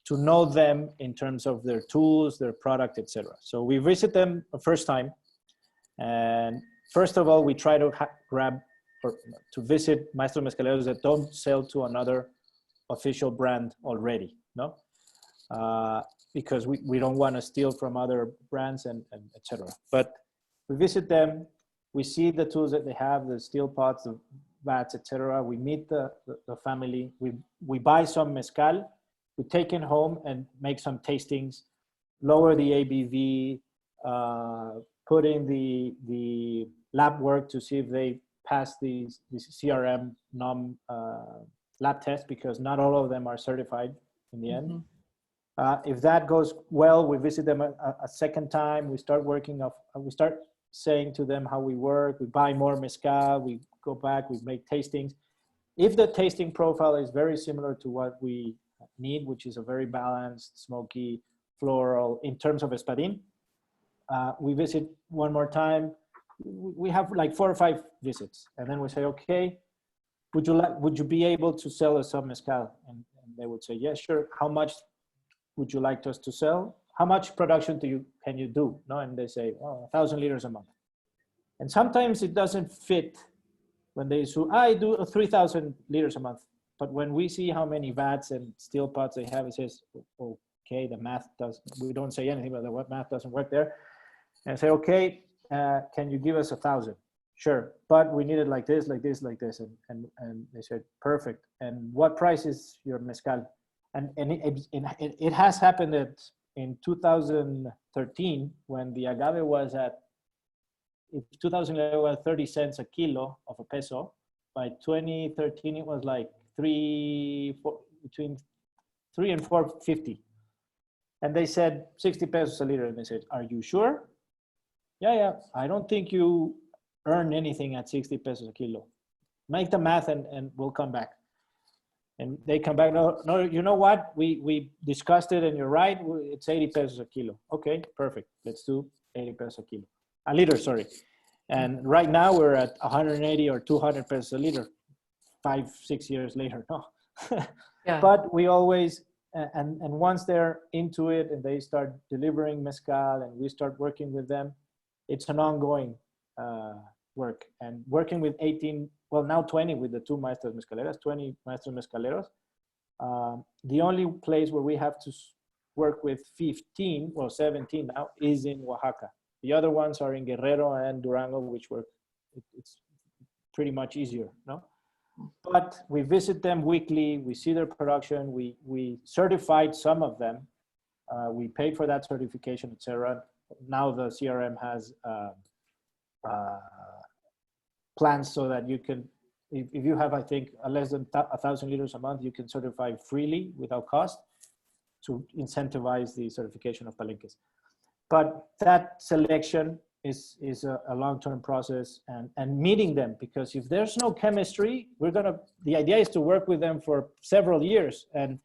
to know them in terms of their tools, their product, etc. So we visit them the first time, and first of all, we try to to visit maestro mezcaleros that don't sell to another official brand already, no? Because we don't want to steal from other brands and etc. But we visit them, we see the tools that they have, the steel pots, the vats, etc. We meet the family, we buy some mezcal, we take it home and make some tastings, lower the ABV, put in the lab work to see if they pass these CRM lab tests, because not all of them are certified in the end. If that goes well, we visit them a second time. We start saying to them how we work. We buy more mezcal. We go back. We make tastings. If the tasting profile is very similar to what we need, which is a very balanced, smoky, floral in terms of espadín, we visit one more time. We have like 4 or 5 visits, and then we say, okay, would you be able to sell us some mezcal? And they would say, yes, sure. How much would you like us to sell? How much production can you do? No, and they say, 1,000 liters a month. And sometimes it doesn't fit when they say, I do 3,000 liters a month. But when we see how many vats and steel pots they have, it says, okay, the math we don't say anything, but the math doesn't work there. And I say, okay, can you give us 1,000? sure, but we need it like this, like this, like this. And they said, perfect. And what price is your mezcal? And it has happened that in 2013, when the agave was at, in 2011 was 30 cents a kilo of a peso. By 2013, it was like between 3 and 4.50. And they said 60 pesos a liter. And they said, are you sure? Yeah. I don't think you earn anything at 60 pesos a kilo. Make the math and we'll come back. And they come back, no, you know what? We discussed it and you're right. It's 80 pesos a kilo. Okay, perfect. Let's do 80 pesos a kilo. A liter, sorry. And right now we're at 180 or 200 pesos a liter, 5-6 years later. No. Yeah. But we always, and once they're into it and they start delivering mezcal and we start working with them, it's an ongoing work. And working with 18, well, now 20 with the 2 maestros mezcaleras, 20 maestros mezcaleros. The only place where we have to work with 15 or 17 now is in Oaxaca. The other ones are in Guerrero and Durango, which work, it's pretty much easier, no? But we visit them weekly, we see their production, we certified some of them, we paid for that certification, etc. Now the CRM has plans so that you can, if you have, I think, less than 1,000 liters a month, you can certify freely without cost to incentivize the certification of palenques. But that selection is a long-term process and meeting them, because if there's no chemistry, the idea is to work with them for several years. And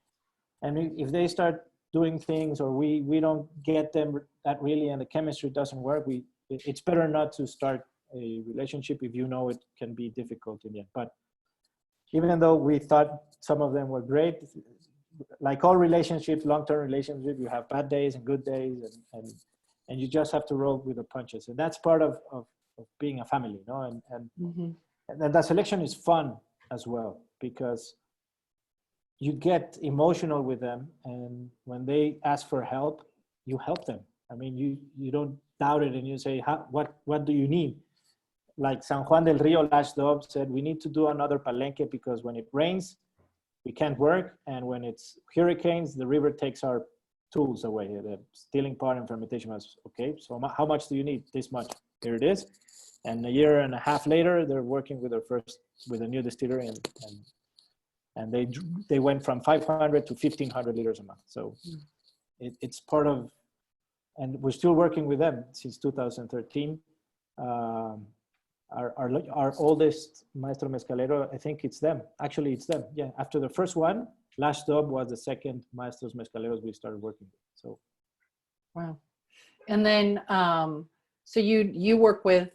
if they start doing things or we don't get them that really and the chemistry doesn't work, it's better not to start a relationship if you know it can be difficult in the end. But even though we thought some of them were great, like all relationships, long-term relationships, you have bad days and good days, and you just have to roll with the punches. And that's part of being a family, you know? And that selection is fun as well, because you get emotional with them, and when they ask for help, you help them. I mean, you don't doubt it, and you say, what do you need? Like San Juan del Rio Lash Dub said, we need to do another palenque because when it rains, we can't work. And when it's hurricanes, the river takes our tools away. The stealing part and fermentation was, okay, so how much do you need? This much. Here it is. And a year and a half later, they're working with a new distillery, and they went from 500 to 1,500 liters a month. So it's part of, and we're still working with them since 2013. Our oldest maestro mezcalero, I think it's them. Actually, it's them. Yeah, after the first one, Lash Dub was the second maestros mezcaleros we started working with. So, wow. And then, so you work with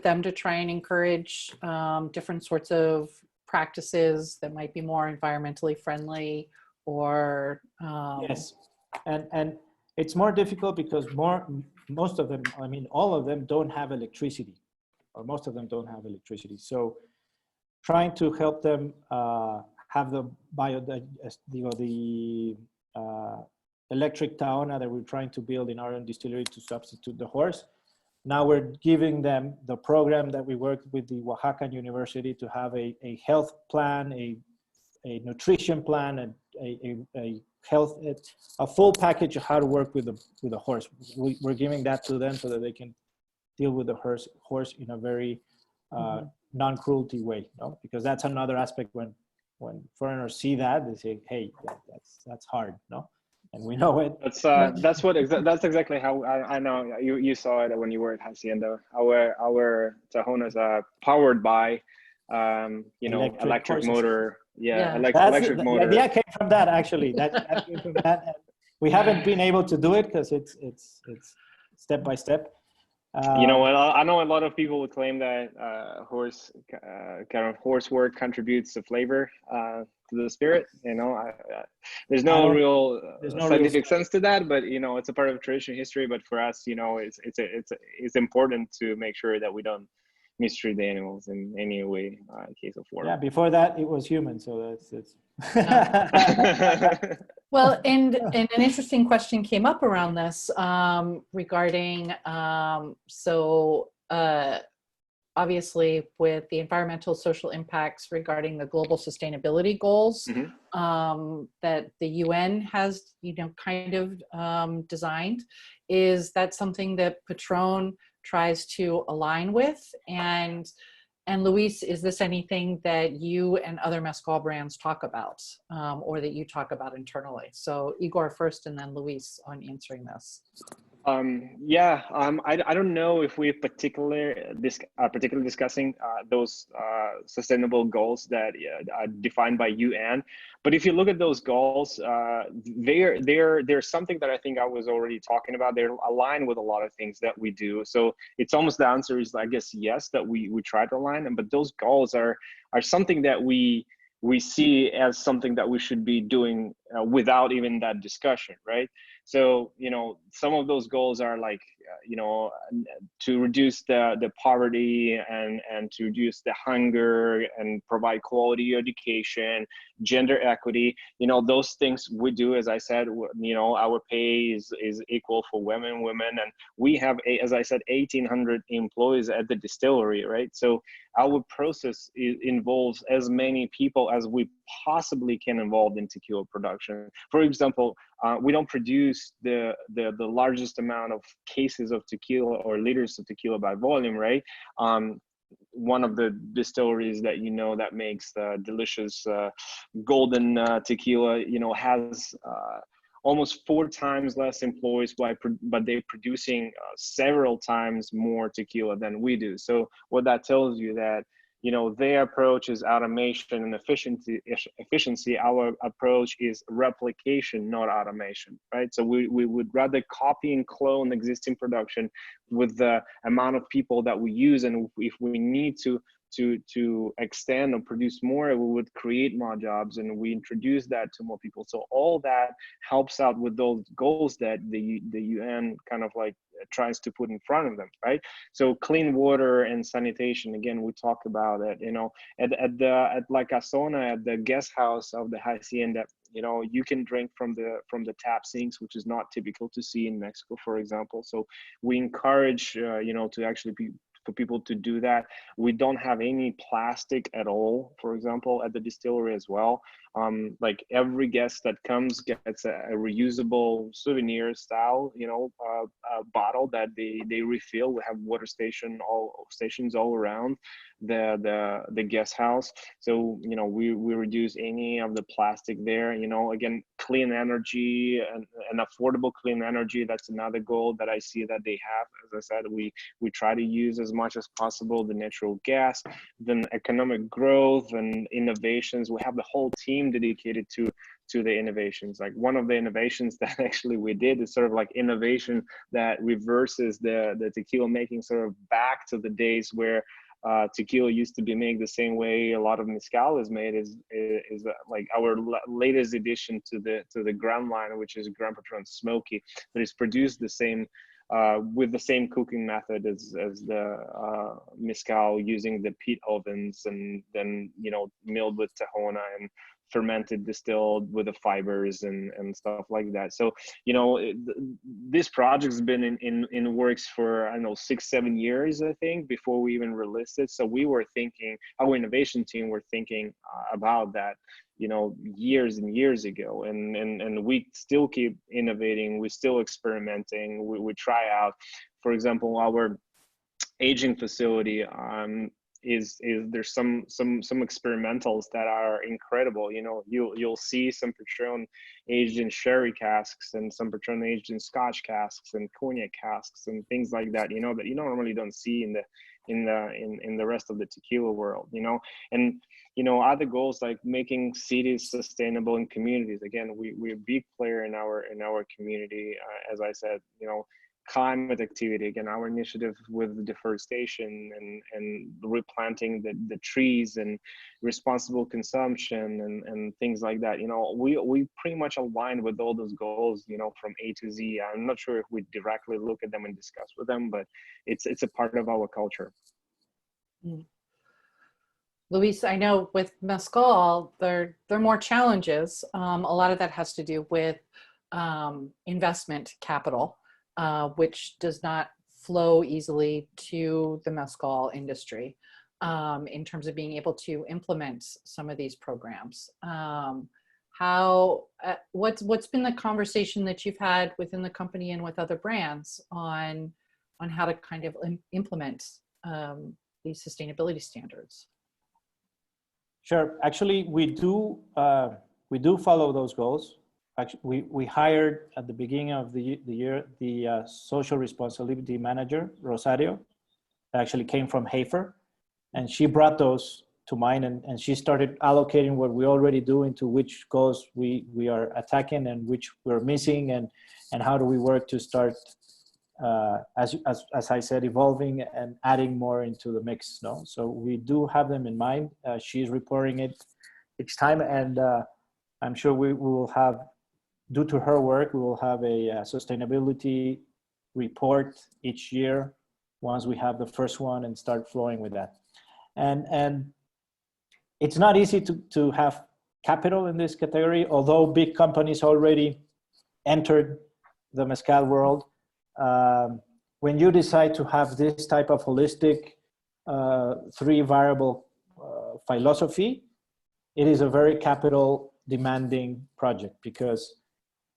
them to try and encourage different sorts of practices that might be more environmentally friendly, or yes, and it's more difficult because most of them, I mean, all of them don't have electricity. Or most of them don't have electricity. So trying to help them have the electric taona that we're trying to build in our own distillery to substitute the horse. Now we're giving them the program that we worked with the Oaxacan University to have a health plan, a nutrition plan, and a full package of how to work with the horse. We're giving that to them so that they can deal with the horse in a very non-cruelty way, no? Because that's another aspect when foreigners see that, they say, hey, that's hard, no? And we know it. That's exactly how I know you saw it when you were at Hacienda. Our Tajonas are powered by electric motor. Yeah. Electric motor. The idea came from that, actually. That came from that. And we haven't been able to do it because it's step by step. You know what? I know a lot of people would claim that horse work contributes to flavor to the spirit. You know, there's no real scientific sense to that, but you know, it's a part of tradition history. But for us, you know, it's important to make sure that we don't mistreat the animals in any way in case of war. Yeah, before that it was human, so that's Well, and an interesting question came up around this regarding obviously with the environmental social impacts regarding the global sustainability goals that the UN has, kind of designed, is that something that Patrón tries to align with? And Luis, is this anything that you and other mezcal brands talk about, or that you talk about internally? So Egor first, and then Luis on answering this. I don't know if we're particularly discussing those sustainable goals that are defined by UN. But if you look at those goals, they're something that I think I was already talking about. They're aligned with a lot of things that we do. So it's almost, the answer is, I guess, yes, that we try to align them. But those goals are something that we see as something that we should be doing without even that discussion, right? So, some of those goals are like, to reduce the poverty and to reduce the hunger and provide quality education, gender equity, those things we do. As I said, our pay is equal for women, and we have, as I said, 1,800 employees at the distillery, right? So our process involves as many people as we possibly can involve in tequila production. For example, we don't produce the largest amount of cases of tequila or liters of tequila by volume, right? One of the distilleries that that makes the delicious golden tequila, has almost 4 times less employees, but they're producing several times more tequila than we do. So what that tells you that their approach is automation and efficiency. Our approach is replication, not automation, right? So we would rather copy and clone existing production with the amount of people that we use. And if we need to extend or produce more, we would create more jobs and we introduce that to more people. So all that helps out with those goals that the UN kind of like tries to put in front of them, right? So clean water and sanitation, again, we talk about it, at La Casona, at the guest house of the hacienda, you can drink from the tap sinks, which is not typical to see in Mexico, for example. So we encourage, to actually for people to do that. We don't have any plastic at all, for example, at the distillery as well. Like every guest that comes gets a reusable souvenir style, bottle that they refill. We have water stations all around the guest house. So, we reduce any of the plastic there. Again, clean energy and affordable clean energy. That's another goal that I see that they have. As I said, we try to use as much as possible the natural gas, then economic growth and innovations. We have the whole team dedicated to the innovations. Like one of the innovations that actually we did is sort of like innovation that reverses the tequila making sort of back to the days where tequila used to be made the same way a lot of mezcal is made. Is like our latest addition to the Grand line, which is Grand Patrón Smoky, that is produced the same with the same cooking method as the mezcal, using the peat ovens and then milled with tahona and fermented, distilled with the fibers and stuff like that. So this project's been in works for, I don't know, 6-7 years, I think, before we even released it. So we were thinking, our innovation team were thinking about that years and years ago, and we still keep innovating, we're still experimenting, we try out. For example, our aging facility is there's some experimentals that are incredible. You'll see some Patrón aged in sherry casks and some Patrón aged in Scotch casks and cognac casks and things like that, that you normally don't see in the rest of the tequila world, and other goals like making cities sustainable in communities. Again, we're a big player in our community. As I said, climate activity, again, our initiative with deforestation and replanting the trees and responsible consumption and things like that. We pretty much aligned with all those goals, from A to Z. I'm not sure if we directly look at them and discuss with them, but it's a part of our culture. Luis, I know with mezcal, there are more challenges. A lot of that has to do with investment capital, which does not flow easily to the mezcal industry in terms of being able to implement some of these programs. What's been the conversation that you've had within the company and with other brands on how to kind of implement these sustainability standards? Sure. Actually, we do follow those goals. Actually, we hired at the beginning of the year the social responsibility manager, Rosario, that actually came from Hafer, and she brought those to mind, and she started allocating what we already do into which goals we are attacking and which we're missing, and how do we work to start, as I said, evolving and adding more into the mix. No, so we do have them in mind. She's reporting it each time, and I'm sure we will have, due to her work, we will have a sustainability report each year once we have the first one and start flowing with that. And it's not easy to have capital in this category, although big companies already entered the mezcal world. When you decide to have this type of holistic three variable philosophy, it is a very capital demanding project, because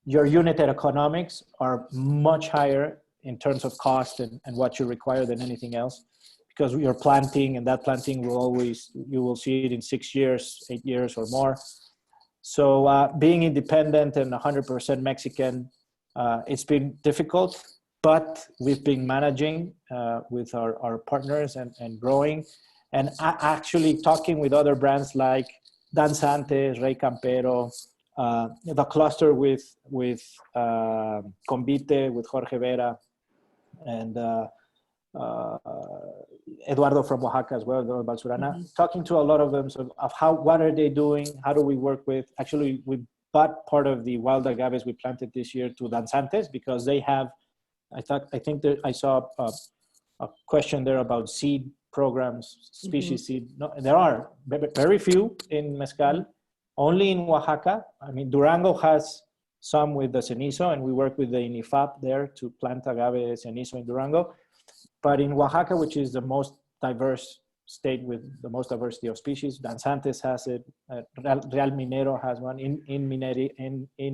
your unit economics are much higher in terms of cost and what you require than anything else, because you're planting, and that planting will always, you will see it in 6 years, 8 years or more. So being independent and 100% Mexican, it's been difficult, but we've been managing with our partners and growing, and actually talking with other brands like Danzantes, Rey Campero, the cluster with Convite, with Jorge Vera, and Eduardo from Oaxaca as well, Eduardo Balsurana, talking to a lot of them of what are they doing, how do we work with. Actually, we bought part of the wild agaves we planted this year to Danzantes, because they have, I think that I saw a question there about seed programs, species seed. No, there are very few in mezcal, only in Oaxaca. I mean, Durango has some with the cenizo, and we work with the INIFAP there to plant agave cenizo in Durango. But in Oaxaca, which is the most diverse state with the most diversity of species, Danzantes has it. Real Minero has one. In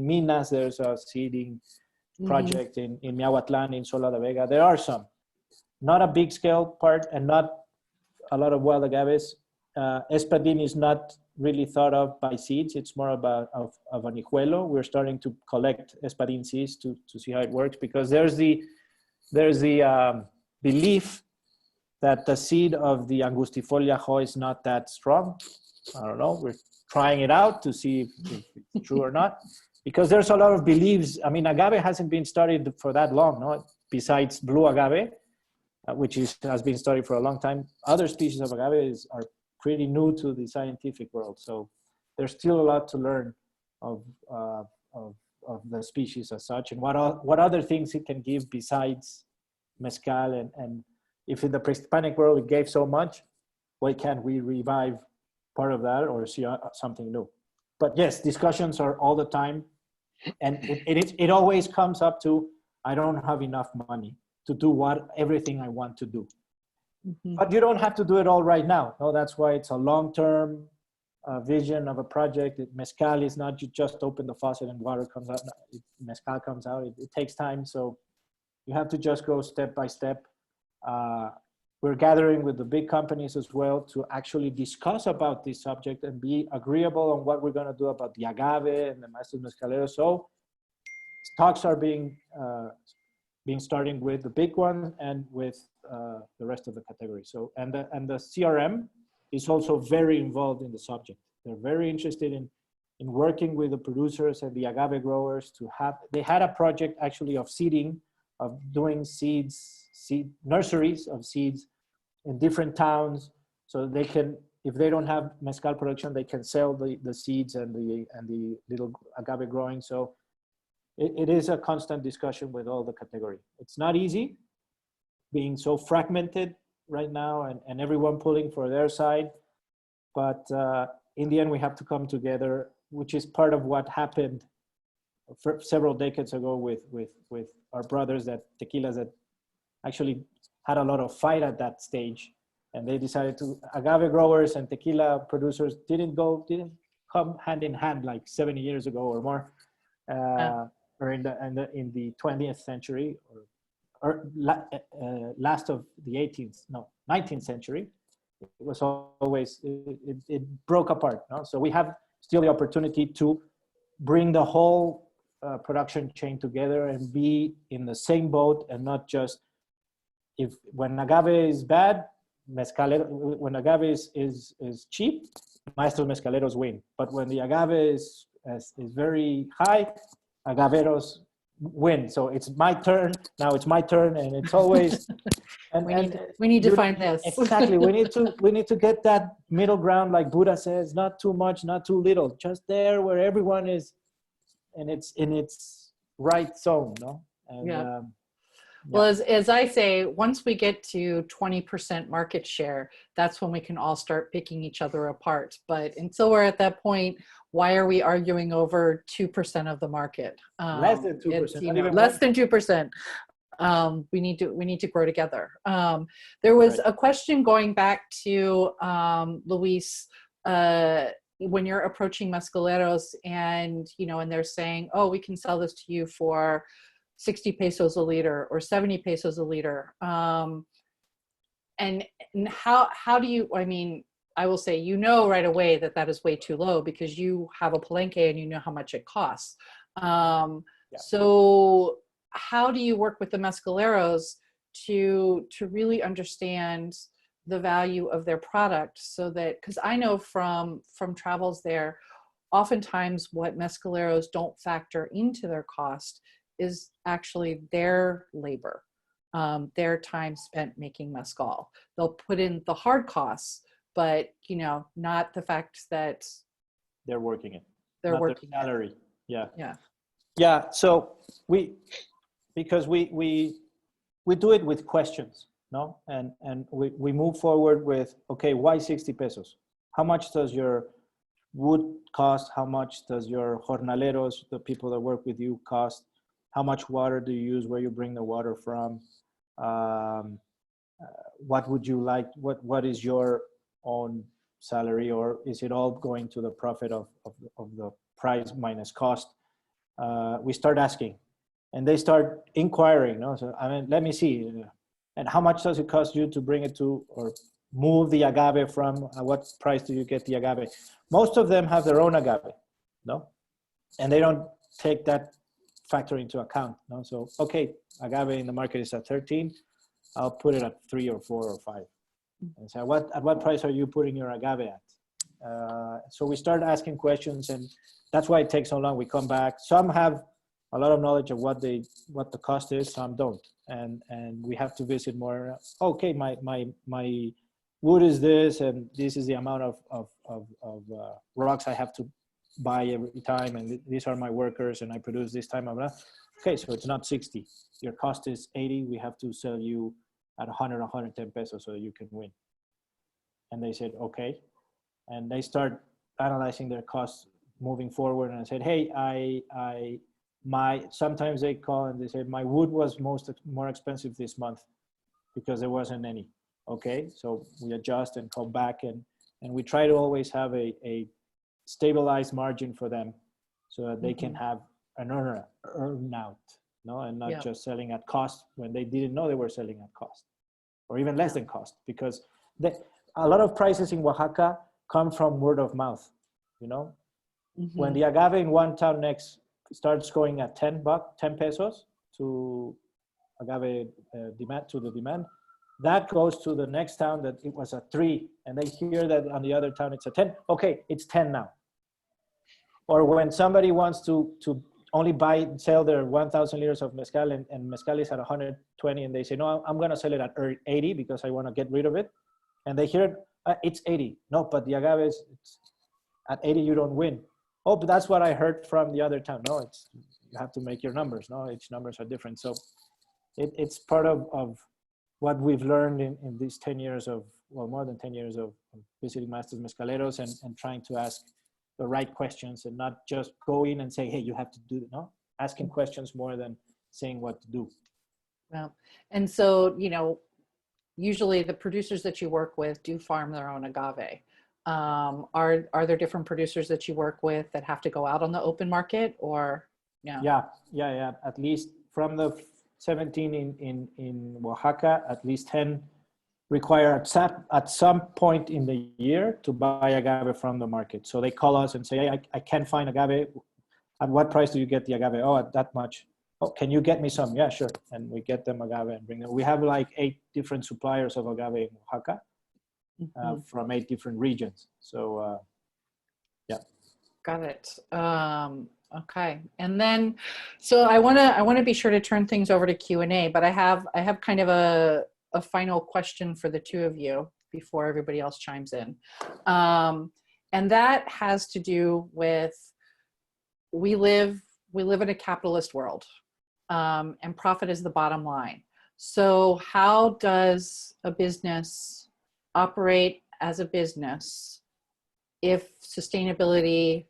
Minas, there's a seeding project. In Miahuatlán, in Sola de Vega, there are some. Not a big scale part, and not a lot of wild agaves. Espadín is not really thought of by seeds. It's more about of an hijuelo. We're starting to collect Espadín seeds to see how it works, because there's the belief that the seed of the Angustifolia Ho is not that strong. I don't know. We're trying it out to see if it's true or not, because there's a lot of beliefs. I mean, agave hasn't been studied for that long, no? Besides blue agave, which has been studied for a long time. Other species of agave are pretty new to the scientific world. So there's still a lot to learn of the species as such, and what other things it can give besides mezcal. And if in the pre-Hispanic world it gave so much, why can't we revive part of that or see something new? But yes, discussions are all the time. And it always comes up to, I don't have enough money to do everything I want to do. But you don't have to do it all right now. No, that's why it's a long-term vision of a project. Mezcal is not, you just open the faucet and water comes out. Mezcal comes out. It takes time. So you have to just go step by step. We're gathering with the big companies as well to actually discuss about this subject and be agreeable on what we're going to do about the agave and the maestros mezcaleros. So talks are being starting with the big one and with the rest of the category. So and the CRM is also very involved in the subject. They're very interested in working with the producers and the agave growers to have. They had a project actually of seeding, of doing seed nurseries of seeds in different towns, so they can, if they don't have mezcal production, they can sell the seeds and the little agave growing. So it is a constant discussion with all the category. It's not easy being so fragmented right now and everyone pulling for their side, but in the end we have to come together, which is part of what happened for several decades ago with our brothers, that tequilas that actually had a lot of fight at that stage. And they decided to, agave growers and tequila producers didn't come hand in hand like 70 years ago or more, or in the 20th century, or last of the 19th century. It was always, it broke apart. No? So we have still the opportunity to bring the whole production chain together and be in the same boat, and not just, when agave is bad, when agave is cheap, maestros mezcaleros win. But when the agave is very high, agaveros win. So it's my turn now. It's my turn, and it's always. And we need to find this. Exactly. we need to get that middle ground, like Buddha says, not too much, not too little, just there where everyone is, and it's in its right zone. No. And, yeah. Well, as I say, once we get to 20% market share, that's when we can all start picking each other apart. But until we're at that point, why are we arguing over 2% of the market? Less than 2%. Less than 2%. We need to grow together. There was a question going back to Luis, when you're approaching mezcaleros, and and they're saying, oh, we can sell this to you for 60 pesos a liter or 70 pesos a liter. And how do you, I will say, right away that is way too low, because you have a palenque and you know how much it costs. So how do you work with the mezcaleros to really understand the value of their product, so that, because I know from travels there, oftentimes what mezcaleros don't factor into their cost is actually their labor, their time spent making mezcal. They'll put in the hard costs, but not the fact that they're working it. They're working their salary. It. Yeah. Yeah. So because we do it with questions, no, and we move forward with, okay, why 60 pesos? How much does your wood cost? How much does your jornaleros, the people that work with you, cost? How much water do you use? Where you bring the water from? What would you like? What is your own salary, or is it all going to the profit of the price minus cost? We start asking, and they start inquiring. No, so let me see. And how much does it cost you to bring it to, or move the agave from? What price do you get the agave? Most of them have their own agave, no, and they don't take that factor into account. No? So, okay, agave in the market is at 13. I'll put it at 3 or 4 or 5. And so at what price are you putting your agave at? So we start asking questions, and that's why it takes so long. We come back. Some have a lot of knowledge of what the cost is, some don't. And we have to visit more. Okay, my wood is this, and this is the amount of rocks I have to buy every time, and these are my workers, and I produce this time. Okay, so it's not 60. Your cost is 80. We have to sell you at 100, 110 pesos so you can win. And they said, okay. And they start analyzing their costs moving forward. And I said, hey, sometimes they call and they say, my wood was more expensive this month because there wasn't any. Okay, so we adjust and come back, and we try to always have a stabilized margin for them, so that they can have an earn out, no, and not just selling at cost when they didn't know they were selling at cost, or even less than cost, because a lot of prices in Oaxaca come from word of mouth. When the agave in one town next starts going at 10 pesos to agave demand, that goes to the next town that it was at 3, and they hear that on the other town it's at 10. Okay, it's 10 now. Or when somebody wants to only sell their 1,000 liters of mezcal, and mezcal is at 120, and they say, no, I'm going to sell it at 80 because I want to get rid of it. And they hear it's 80. No, but the agave is at 80, you don't win. Oh, but that's what I heard from the other town. No, you have to make your numbers. No, each numbers are different. So it's part of what we've learned in these 10 years of, well, more than 10 years of visiting Masters Mezcaleros, and trying to ask the right questions, and not just go in and say, hey, you have to do it. No, asking questions more than saying what to do. Well, and so, usually the producers that you work with do farm their own agave. Are there different producers that you work with that have to go out on the open market, or no? Yeah. At least from the 17 in Oaxaca, at least 10 require at some point in the year to buy agave from the market. So they call us and say, hey, I can't find agave. At what price do you get the agave? Oh, at that much. Oh, can you get me some? Yeah, sure. And we get them agave and bring them. We have like 8 different suppliers of agave in Oaxaca from 8 different regions. So yeah. Got it. Okay. And then, so I want to be sure to turn things over to Q&A, but I have kind of a final question for the two of you before everybody else chimes in. And that has to do with, we live in a capitalist world, and profit is the bottom line. So how does a business operate as a business if sustainability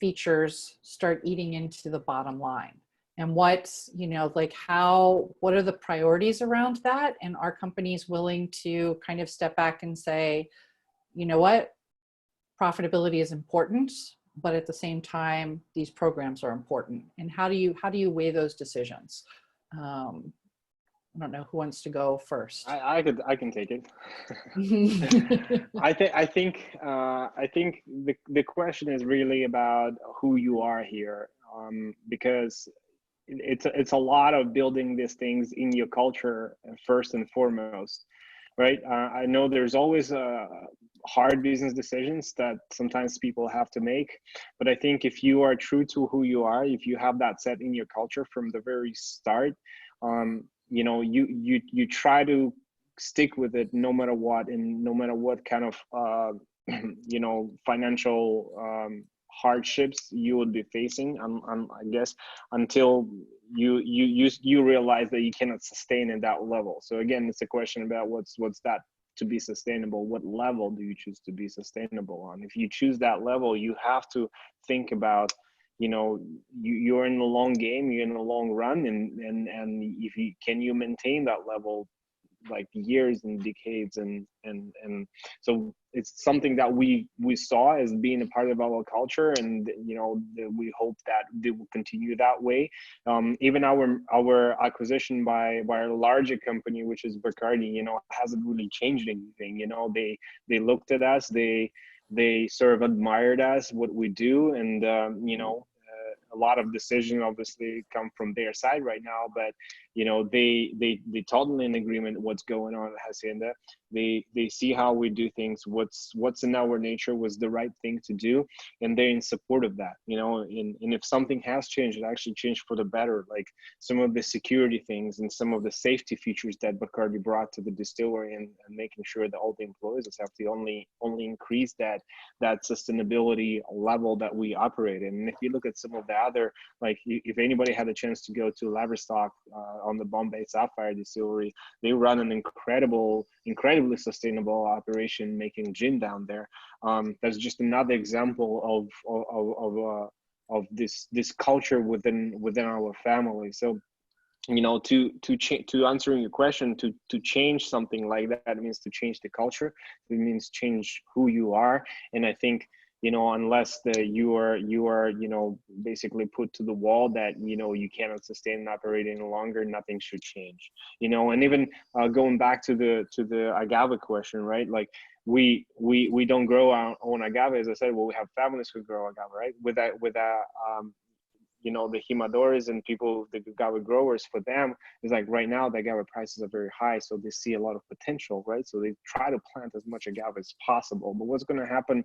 features start eating into the bottom line? And what are the priorities around that? And are companies willing to kind of step back and say, you know what, profitability is important, but at the same time, these programs are important? And how do you weigh those decisions? I don't know who wants to go first. I can take it. I think the question is really about who you are here, because it's a lot of building these things in your culture first and foremost, right? I know there's always hard business decisions that sometimes people have to make, but I think if you are true to who you are, if you have that set in your culture from the very start, you try to stick with it no matter what, and no matter what kind of financial hardships you would be facing, I guess, until you realize that you cannot sustain at that level. So again, it's a question about what's that to be sustainable. What level do you choose to be sustainable on? If you choose that level, you have to think about, you're in the long game, you're in the long run, and if you can you maintain that level like years and decades, and so it's something that we saw as being a part of our culture, and we hope that they will continue that way. Even our acquisition by a larger company, which is Bacardi, hasn't really changed anything. They looked at us, they sort of admired us, what we do, and a lot of decisions obviously come from their side right now, but they totally in agreement what's going on at Hacienda. They see how we do things, what's in our nature was the right thing to do, and they're in support of that. And if something has changed, it actually changed for the better, like some of the security things and some of the safety features that Bacardi brought to the distillery, and making sure that all the employees have to only increase that sustainability level that we operate in. And if you look at some of the other, like if anybody had a chance to go to Laverstock on the Bombay Sapphire distillery, they run an incredibly sustainable operation making gin down there. That's just another example of this culture within our family. So to answering your question, to change something like that, it means to change the culture. It means change who you are. And I think unless you are basically put to the wall that you cannot sustain and operate any longer, nothing should change. And even going back to the agave question, right? Like we don't grow our own agave, as I said. Well, we have families who grow agave, right? With the jimadores and people, the agave growers, for them, it's like right now the agave prices are very high, so they see a lot of potential, right? So they try to plant as much agave as possible. But what's going to happen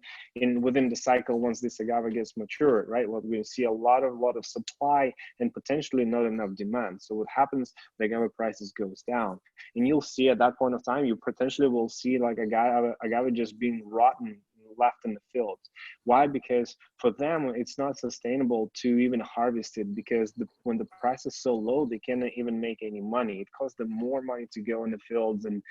within the cycle once this agave gets mature, right? Well, we'll see a lot of supply and potentially not enough demand. So what happens, the agave prices goes down, and you'll see at that point of time, you potentially will see like agave just being rotten, left in the fields. Why? Because for them it's not sustainable to even harvest it, because when the price is so low, they cannot even make any money. It costs them more money to go in the fields and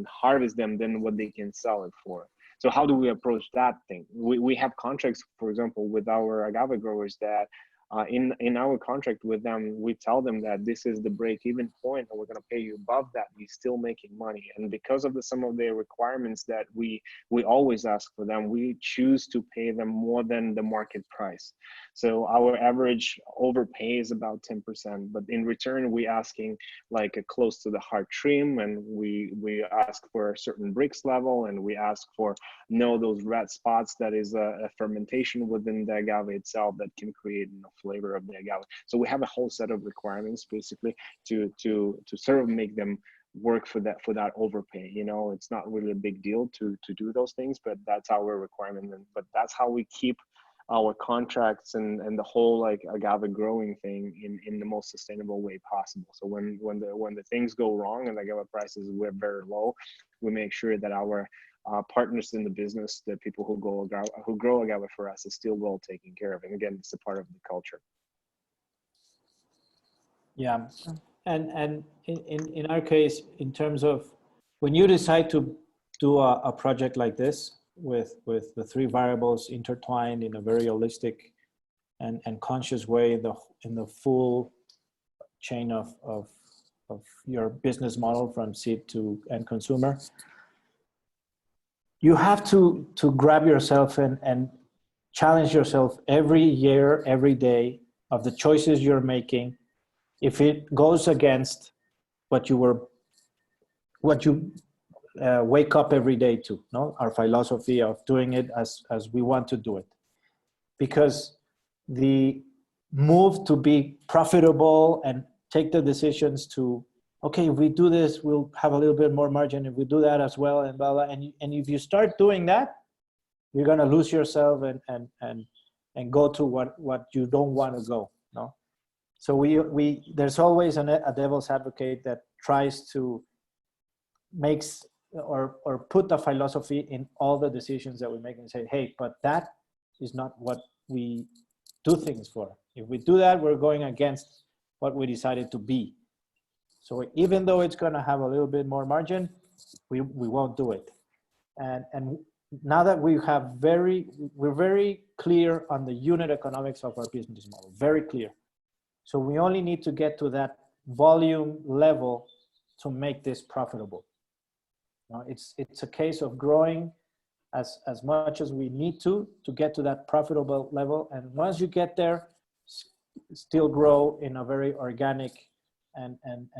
harvest them than what they can sell it for. So how do we approach that thing? We have contracts, for example, with our agave growers that In our contract with them, we tell them that this is the break-even point, and we're going to pay you above that. You're still making money, and because of some of the requirements that we always ask for them, we choose to pay them more than the market price. So our average overpay is about 10%, but in return, we asking like a close to the hard trim, and we ask for a certain brix level, and we ask for those red spots that is a fermentation within the agave itself that can create flavor of the agave. So we have a whole set of requirements basically to sort of make them work for that overpay. It's not really a big deal to do those things, but that's our requirement. But that's how we keep our contracts and the whole like agave growing thing in the most sustainable way possible. So when the things go wrong and the agave prices were very low, we make sure that our partners in the business, the people who grow agave for us, is still well taken care of. And again, it's a part of the culture. Yeah, and in our case, in terms of when you decide to do a project like this with the three variables intertwined in a very holistic and conscious way in the full chain of your business model from seed to end consumer, you have to grab yourself and challenge yourself every year, every day of the choices you're making. If it goes against what you wake up every day to, no? Our philosophy of doing it as we want to do it. Because the move to be profitable and take the decisions to, okay, if we do this, we'll have a little bit more margin. If we do that as well, and blah, blah. And if you start doing that, you're going to lose yourself and go to what you don't want to go, no? So there's always a devil's advocate that tries to makes or put the philosophy in all the decisions that we make and say, hey, but that is not what we do things for. If we do that, we're going against what we decided to be. So even though it's going to have a little bit more margin, we won't do it. And now that we're very clear on the unit economics of our business model, very clear. So we only need to get to that volume level to make this profitable. Now, it's a case of growing as much as we need to get to that profitable level. And once you get there, still grow in a very organic and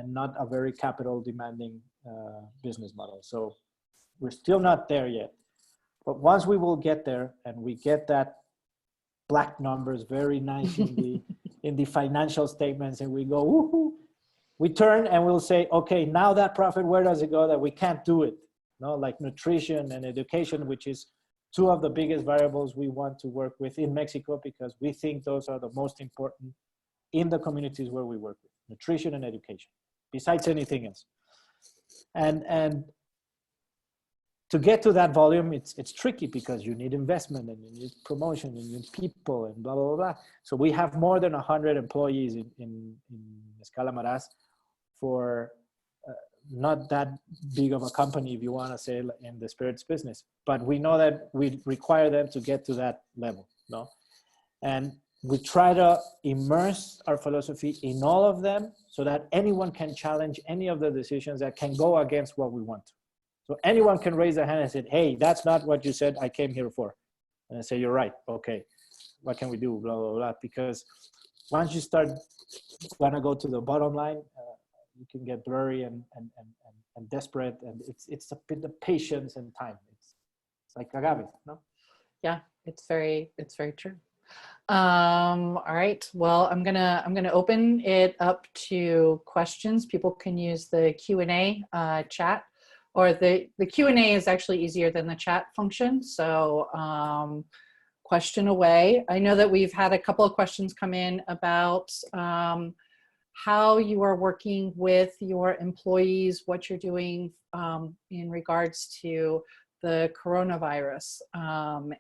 not a very capital demanding business model. So we're still not there yet. But once we will get there and we get that black numbers very nice in the financial statements, and we go, woohoo, we turn and we'll say, okay, now that profit, where does it go that we can't do it? No, like nutrition and education, which is two of the biggest variables we want to work with in Mexico, because we think those are the most important in the communities where we work with, nutrition and education, besides anything else. And to get to that volume, it's tricky because you need investment and you need promotion and you need people and blah, blah, blah, blah. So we have more than 100 employees in Mezcal Amarás for not that big of a company, if you want to say, in the spirits business. But we know that we require them to get to that level, no? And we try to immerse our philosophy in all of them so that anyone can challenge any of the decisions that can go against what we want. So anyone can raise their hand and say, hey, that's not what you said I came here for. And I say, you're right. Okay, what can we do? Blah, blah, blah. Because once you start going to go to the bottom line, you can get blurry and desperate. And it's a bit of patience and time. It's like agave, no? Yeah, it's very true. All right. Well, I'm gonna open it up to questions. People can use the Q&A chat, or the Q&A is actually easier than the chat function. So question away. I know that we've had a couple of questions come in about how you are working with your employees, what you're doing in regards to the coronavirus,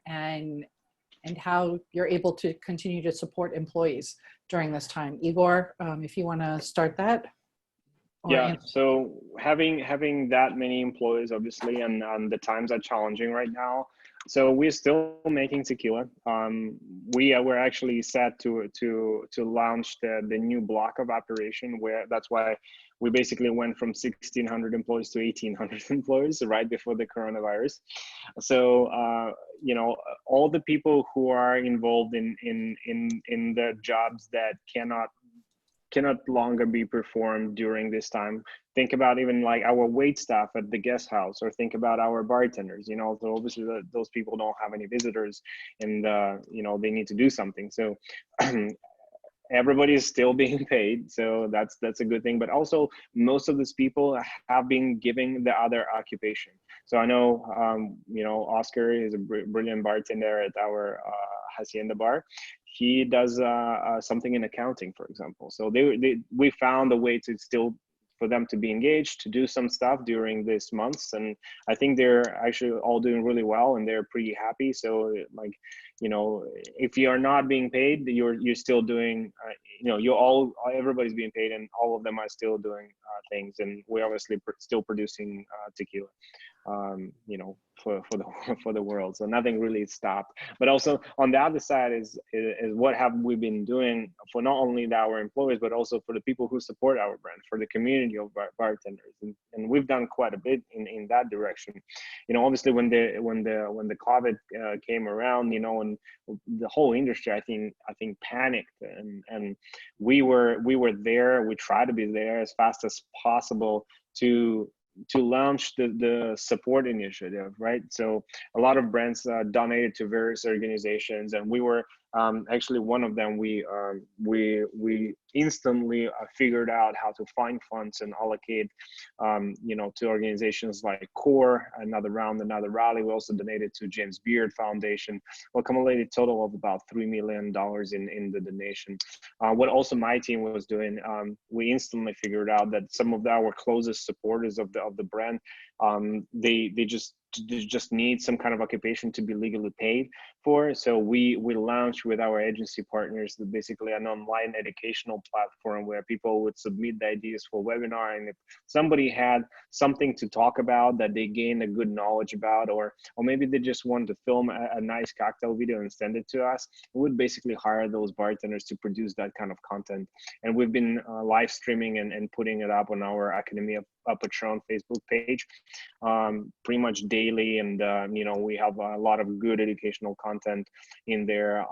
and how you're able to continue to support employees during this time. Egor, if you want to start that. Yeah, so having that many employees, obviously, and the times are challenging right now. So we're still making tequila. We were actually set to launch the new block of operation, where that's why we basically went from 1,600 employees to 1,800 employees right before the coronavirus. So you know, all the people who are involved in the jobs that cannot longer be performed during this time. Think about even like our wait staff at the guest house, or think about our bartenders, you know, so obviously those people don't have any visitors, and you know, they need to do something. So everybody is still being paid, so that's a good thing. But also most of these people have been giving the other occupation. So I know you know, Oscar is a brilliant bartender at our hacienda bar. He does something in accounting, for example. So we found a way to still, for them to be engaged, to do some stuff during these months. And I think they're actually all doing really well, and they're pretty happy. So like, you know, if you are not being paid, you're still doing, you know, everybody's being paid, and all of them are still doing things. And we're obviously still producing tequila, you know, for the world. So nothing really stopped. But also on the other side is what have we been doing for not only our employees, but also for the people who support our brand, for the community of bartenders. And we've done quite a bit in that direction. You know, obviously when the COVID came around, you know, and the whole industry, I think panicked, and we were there. We tried to be there as fast as possible to launch the support initiative, right? So a lot of brands donated to various organizations, and we were actually one of them. We instantly figured out how to find funds and allocate, you know, to organizations like CORE, another rally. We also donated to James Beard Foundation. We accumulated total of about $3 million in the donation. What also my team was doing, we instantly figured out that some of our closest supporters of the brand, they just need some kind of occupation to be legally paid for. So we launched with our agency partners basically an online educational platform where people would submit the ideas for webinar, and if somebody had something to talk about that they gained a good knowledge about, or maybe they just wanted to film a nice cocktail video and send it to us, we would basically hire those bartenders to produce that kind of content. And we've been live streaming and putting it up on our Academy of Patrón Facebook page pretty much daily. And you know, we have a lot of good educational content in there,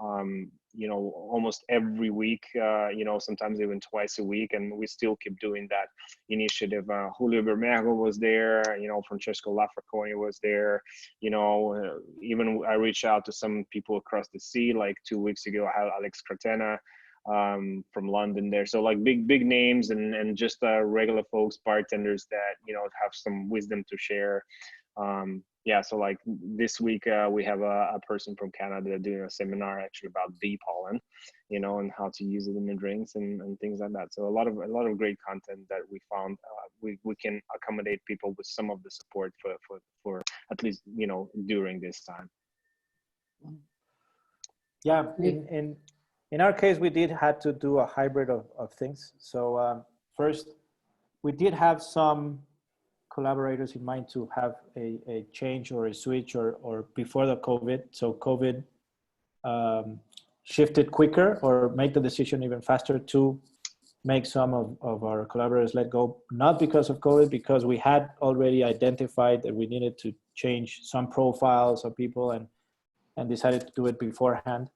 you know, almost every week, you know, sometimes even twice a week, and we still keep doing that initiative. Julio Bermejo was there, you know, Francesco Lafraconia was there, you know, even I reached out to some people across the sea, like 2 weeks ago. I had Alex Cartena from London there. So like big names, and just regular folks, bartenders that, you know, have some wisdom to share. Yeah, so like this week we have a person from Canada doing a seminar actually about bee pollen, you know, and how to use it in the drinks and things like that. So a lot of great content that we found we can accommodate people with some of the support for at least, you know, during this time. Yeah, in our case, we did had to do a hybrid of things. So first, we did have some collaborators in mind to have a change or a switch or before the COVID. So COVID shifted quicker or make the decision even faster to make some of our collaborators let go, not because of COVID, because we had already identified that we needed to change some profiles of people and decided to do it beforehand.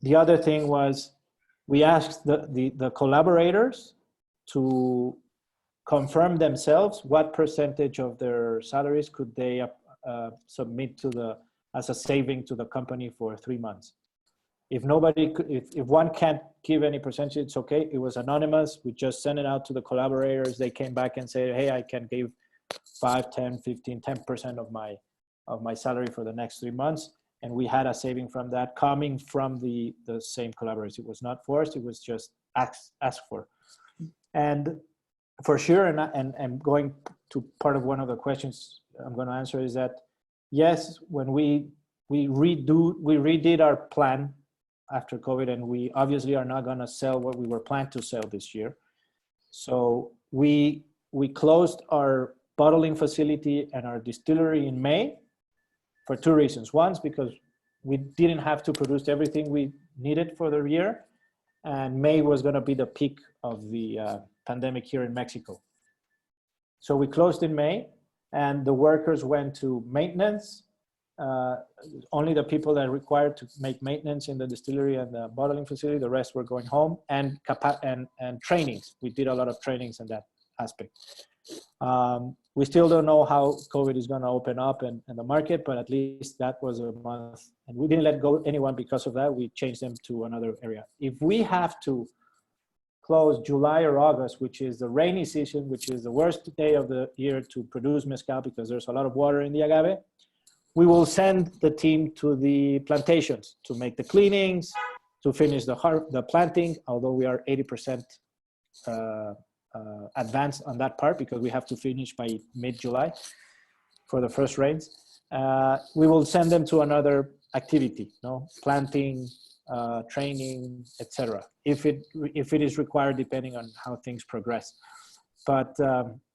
The other thing was we asked the collaborators to confirm themselves what percentage of their salaries could they submit as a saving to the company for 3 months. If nobody could, if one can't give any percentage, it's okay. It was anonymous. We just sent it out to the collaborators. They came back and said, hey, I can give 5, 10, 15, 10% of my salary for the next 3 months. And we had a saving from that coming from the same collaborators. It was not forced, it was just asked for. And for sure, and going to part of one of the questions I'm going to answer is that, yes, when we redid our plan after COVID, and we obviously are not going to sell what we were planned to sell this year. So we closed our bottling facility and our distillery in May. for two reasons. One's because we didn't have to produce everything we needed for the year, and May was going to be the peak of the pandemic here in Mexico. So we closed in May, and the workers went to maintenance. Only the people that are required to make maintenance in the distillery and the bottling facility, the rest were going home, and trainings. We did a lot of trainings in that aspect. We still don't know how COVID is going to open up and the market, but at least that was a month. And we didn't let go anyone because of that. We changed them to another area. If we have to close July or August, which is the rainy season, which is the worst day of the year to produce mezcal because there's a lot of water in the agave, we will send the team to the plantations to make the cleanings, to finish the planting, although we are 80% advanced on that part because we have to finish by mid-July for the first rains. We will send them to another activity, planting, training, etc. If it is required, depending on how things progress. But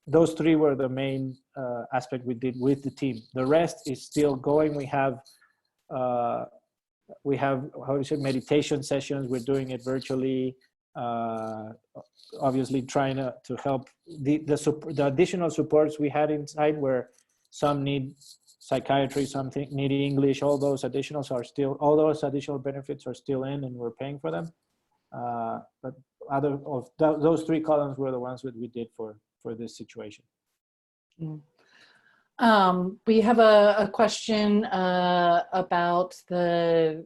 those three were the main aspect we did with the team. The rest is still going. We have meditation sessions. We're doing it virtually. Obviously trying to help the additional supports we had inside, where some need psychiatry, some need English. All those additional benefits are still in, and we're paying for them. But other of those three columns were the ones that we did for this situation. We have a question about the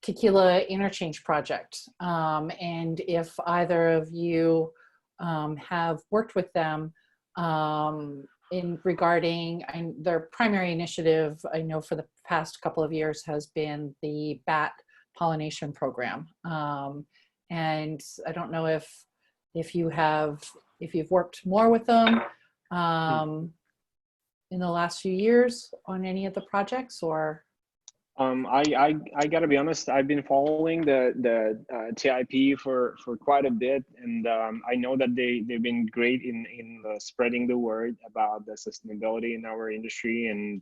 Tequila interchange project, and if either of you have worked with them regarding their primary initiative. I know for the past couple of years has been the bat pollination program, and I don't know if you've worked more with them in the last few years on any of the projects, or. I gotta be honest. I've been following the TIP for quite a bit, and I know that they've been great in spreading the word about the sustainability in our industry, and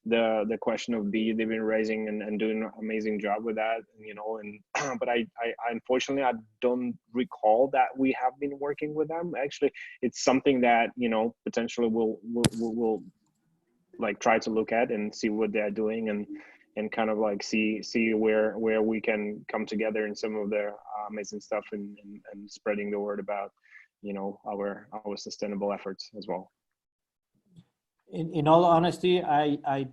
the question of bees they've been raising and doing an amazing job with that, and but I unfortunately I don't recall that we have been working with them. Actually, it's something that potentially we'll like try to look at and see what they're doing, and kind of like see where we can come together in some of their amazing stuff and spreading the word about our sustainable efforts as well. In all honesty, I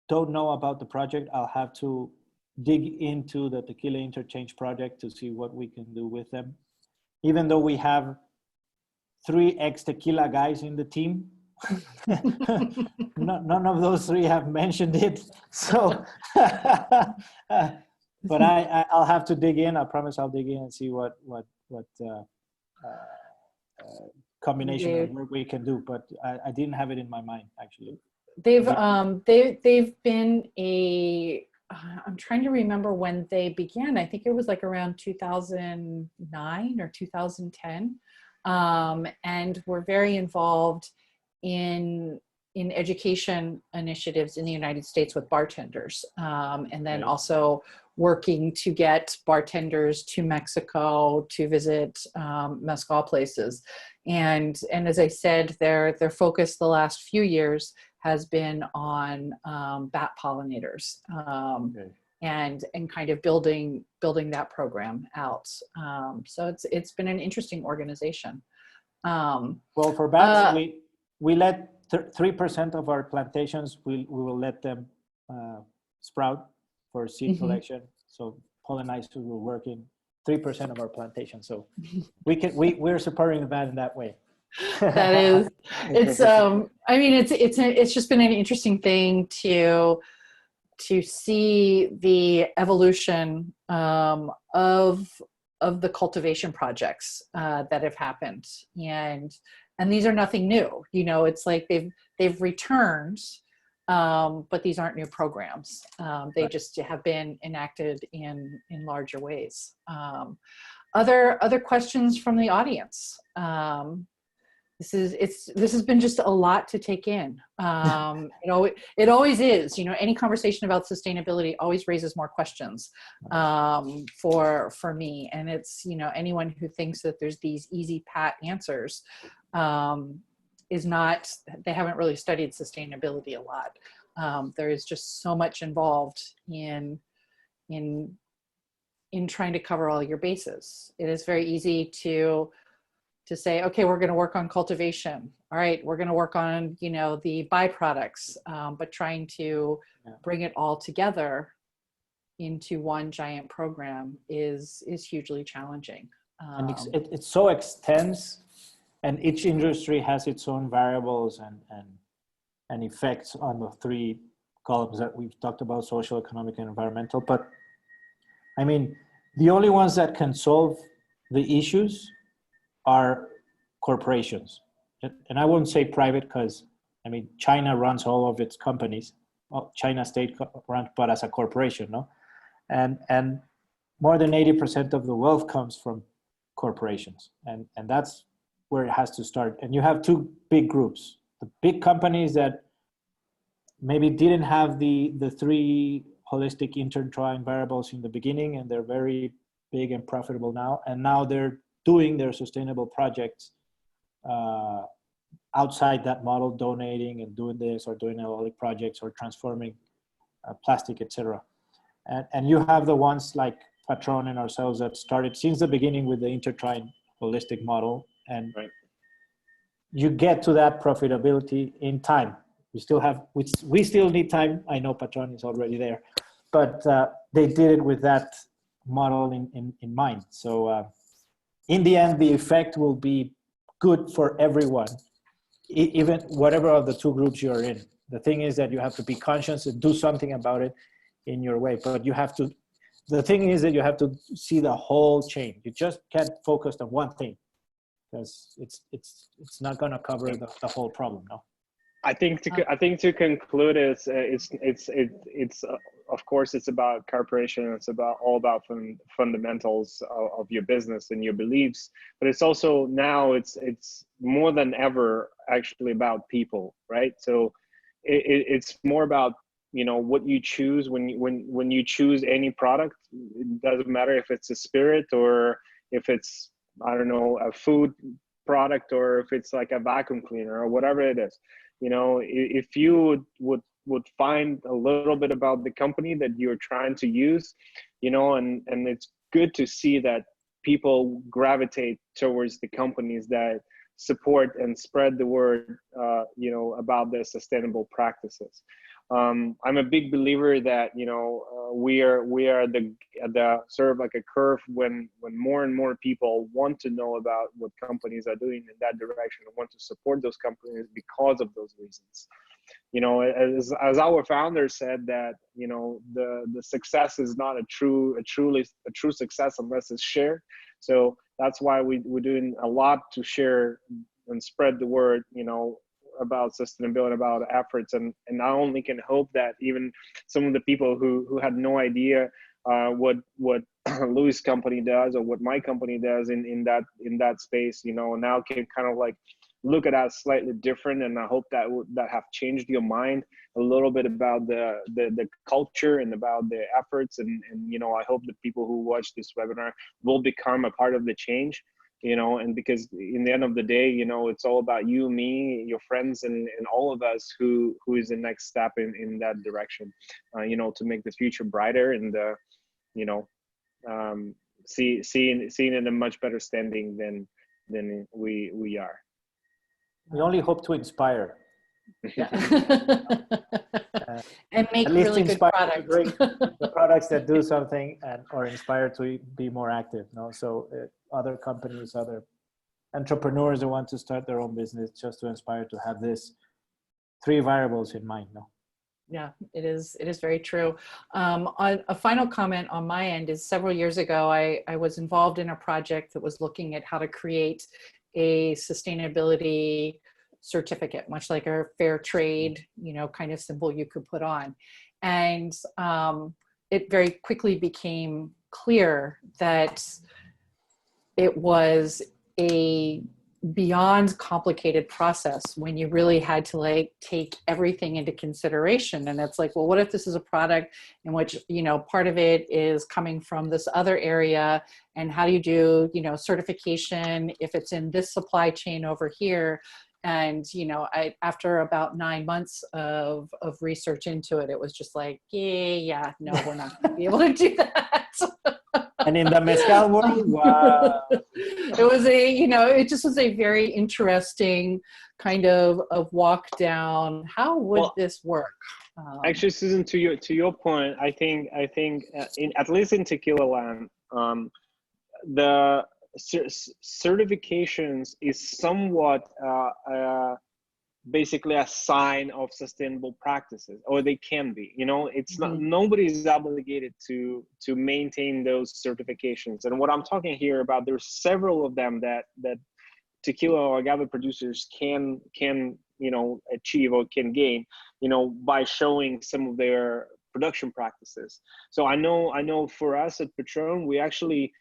don't know about the project. I'll have to dig into the Tequila Interchange project to see what we can do with them. Even though we have 3 ex-tequila guys in the team, none of those 3 have mentioned it. So, but I'll have to dig in. I promise I'll dig in and see what combination of work we can do. But I didn't have it in my mind actually. They've been I'm trying to remember when they began. I think it was like around 2009 or 2010, and we're very involved in education initiatives in the United States with bartenders, and then also working to get bartenders to Mexico to visit mezcal places. And as I said, their focus the last few years has been on bat pollinators, and kind of building that program out. So it's been an interesting organization. Well, for bats, we let 3% of our plantations, we will let them sprout for seed collection. So pollinizers will work in 3% of our plantation. So we're supporting the bat in that way. That is, I mean, it's just been an interesting thing to see the evolution of the cultivation projects that have happened, and these are nothing new. It's like they've returned, but these aren't new programs. They just have been enacted in larger ways. Other questions from the audience? this has been just a lot to take in. It always is, any conversation about sustainability always raises more questions for me. And it's, anyone who thinks that there's these easy pat answers they haven't really studied sustainability a lot. There is just so much involved in trying to cover all your bases. It is very easy to say, okay, we're going to work on cultivation. All right, we're going to work on, the byproducts, but trying to bring it all together into one giant program is hugely challenging. And it's so extensive, and each industry has its own variables and effects on the three columns that we've talked about: social, economic, and environmental. But I mean, the only ones that can solve the issues are corporations. And I won't say private, because I mean, China runs all of its companies. Well, China state runs, but as a corporation, no? And more than 80% of the wealth comes from corporations. And that's where it has to start. And you have two big groups: the big companies that maybe didn't have the three holistic intertwined variables in the beginning, and they're very big and profitable now. And now they're doing their sustainable projects outside that model, donating and doing this, or doing alcoholic projects, or transforming plastic, etc. And you have the ones like Patrón and ourselves that started since the beginning with the intertwined holistic model. And you get to that profitability in time. We still need time. I know Patrón is already there, but they did it with that model in mind. So in the end, the effect will be good for everyone, even whatever of the two groups you're in. The thing is that you have to be conscious and do something about it in your way. But the thing is that you have to see the whole chain. You just can't focus on one thing, because it's not going to cover the whole problem. No. I think to conclude is of course it's about corporation. It's all about fundamentals of your business and your beliefs, but it's also now it's more than ever actually about people, right? So it's more about what you choose when you choose any product. It doesn't matter if it's a spirit or if it's, I don't know, a food product, or if it's like a vacuum cleaner or whatever it is. If you would find a little bit about the company that you're trying to use, and it's good to see that people gravitate towards the companies that support and spread the word, about their sustainable practices. I'm a big believer that we are the sort of like a curve when more and more people want to know about what companies are doing in that direction and want to support those companies because of those reasons. As our founder said, that the success is not a true success unless it's shared. So that's why we're doing a lot to share and spread the word, about sustainability, about efforts, and I only can hope that even some of the people who had no idea what Louis' company does or what my company does in that space, now can kind of like look at us slightly different. And I hope that have changed your mind a little bit about the culture and about the efforts, and I hope the people who watch this webinar will become a part of the change. And because in the end of the day, it's all about you, me, your friends, and all of us who is the next step in that direction, to make the future brighter and, seeing in a much better standing than we are. We only hope to inspire. Yeah. And make really good products. The products that do something or inspire to be more active. So other companies, other entrepreneurs that want to start their own business, just to inspire to have this three variables in mind. Yeah, it is very true. A final comment on my end is, several years ago, I was involved in a project that was looking at how to create a sustainability certificate, much like a fair trade, kind of symbol you could put on. And it very quickly became clear that it was a beyond complicated process when you really had to like take everything into consideration. And it's like, well, what if this is a product in which, you know, part of it is coming from this other area, and how do you do, you know, certification if it's in this supply chain over here? And, you know, after about 9 months of research into it, it was just like, yeah, no, we're not going to be able to do that. And in the mezcal world, wow. It was it just was a very interesting kind of walk down. How would this work? Actually, Susan, to your point, I think at least in tequila land, the certifications is somewhat basically a sign of sustainable practices, or they can be. You know, it's not, nobody's obligated to maintain those certifications. And what I'm talking here about, there's several of them that tequila or agave producers can you know, achieve or can gain, you know, by showing some of their production practices. So I know for us at Patrón, we actually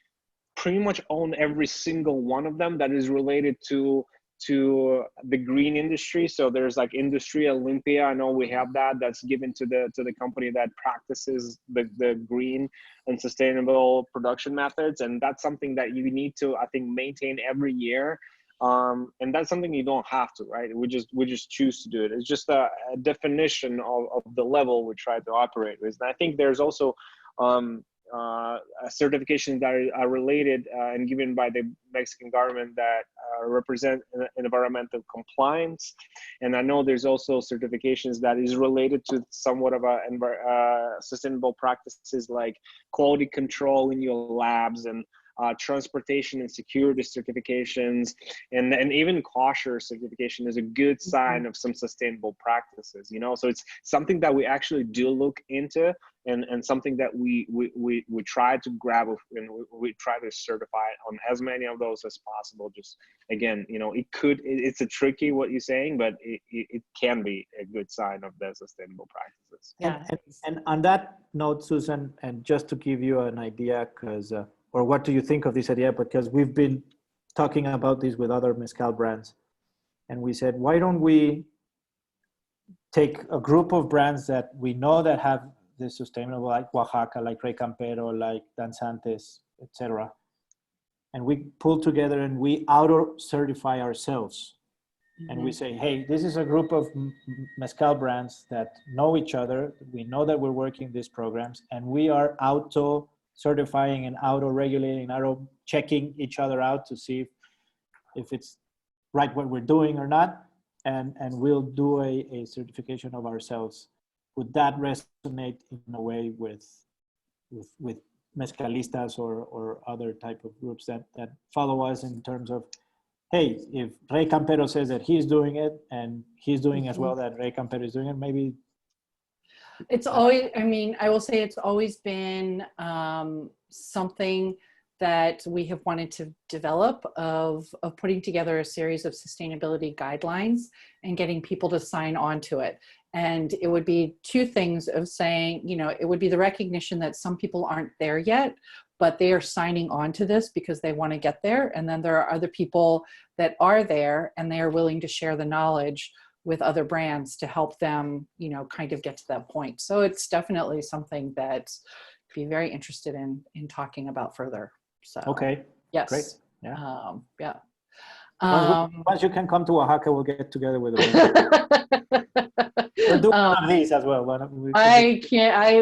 pretty much own every single one of them that is related to the green industry. So there's like Industria Olympia. I know we have that's given to the company that practices the green and sustainable production methods. And that's something that you need to, I think, maintain every year. And that's something you don't have to, right? We just choose to do it. It's just a definition of the level we try to operate with. And I think there's also certifications that are related and given by the Mexican government that represent environmental compliance. And I know there's also certifications that is related to somewhat of sustainable practices like quality control in your labs, and transportation and security certifications, and even kosher certification is a good sign of some sustainable practices, you know. So it's something that we actually do look into, and something that we try to grab, and we try to certify on as many of those as possible. Just again, you know, it's a tricky what you're saying, but it can be a good sign of the sustainable practices. Yeah. And on that note, Susan, and just to give you an idea, or what do you think of this idea? Because we've been talking about this with other mezcal brands, and we said, why don't we take a group of brands that we know that have this sustainable, like Oaxaca, like Rey Campero, like Danzantes, etc., and we pull together and we auto-certify ourselves. And we say, hey, this is a group of mezcal brands that know each other. We know that we're working these programs, and we are auto-certifying and auto-regulating, auto-checking each other out to see if it's right what we're doing or not. And we'll do a certification of ourselves. Would that resonate in a way with Mezcalistas or other type of groups that follow us in terms of, hey, if Rey Campero says that he's doing it and he's doing as well that Rey Campero is doing it, maybe. It's always, I mean, I will say it's always been something that we have wanted to develop of putting together a series of sustainability guidelines and getting people to sign on to it. And it would be two things of saying, you know, it would be the recognition that some people aren't there yet, but they are signing on to this because they want to get there. And then there are other people that are there and they are willing to share the knowledge with other brands to help them, you know, kind of get to that point. So it's definitely something that I'd be very interested in talking about further. So, okay. Yes. Great. Yeah. Yeah. Once you can come to Oaxaca, we'll get together with them. We'll do one of these as well. I can't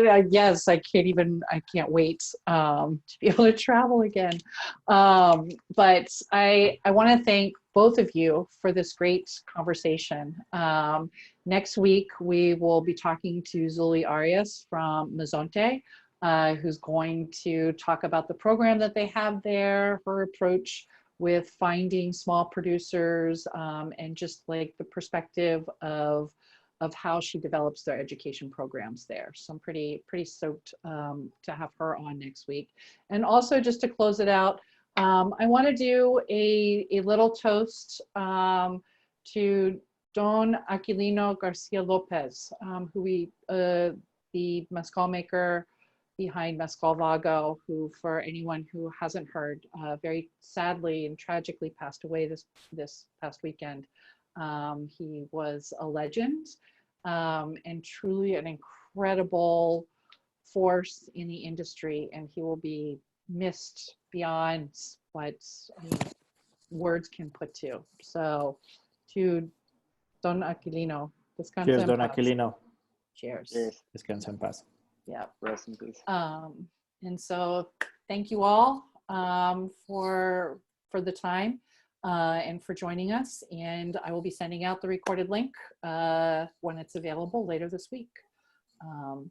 wait to be able to travel again. But I want to thank both of you for this great conversation. Next week, we will be talking to Zuli Arias from Mezonte, who's going to talk about the program that they have there, her approach with finding small producers, and just like the perspective of how she develops their education programs there. So I'm pretty stoked to have her on next week. And also, just to close it out, I want to do a little toast to Don Aquilino Garcia Lopez, who the mezcal maker behind Mezcal Vago, who, for anyone who hasn't heard, very sadly and tragically passed away this past weekend. He was a legend, and truly an incredible force in the industry, and he will be missed beyond what words can put to. So, to Don Aquilino, descansa Cheers, en Don paz. Aquilino. Cheers. Cheers. Descansa en paz. Yeah. Rest in peace. And so thank you all for the time and for joining us. And I will be sending out the recorded link when it's available later this week.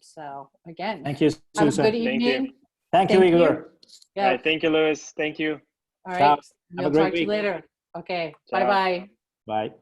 So again, Thank you, have a Susan. good Thank you. evening. Thank you, Thank you. Igor. Yeah. All right, thank you, Louis. Thank you. All right. Ciao. Have We'll a great talk to you week. later. Okay. Ciao. Bye-bye. Bye.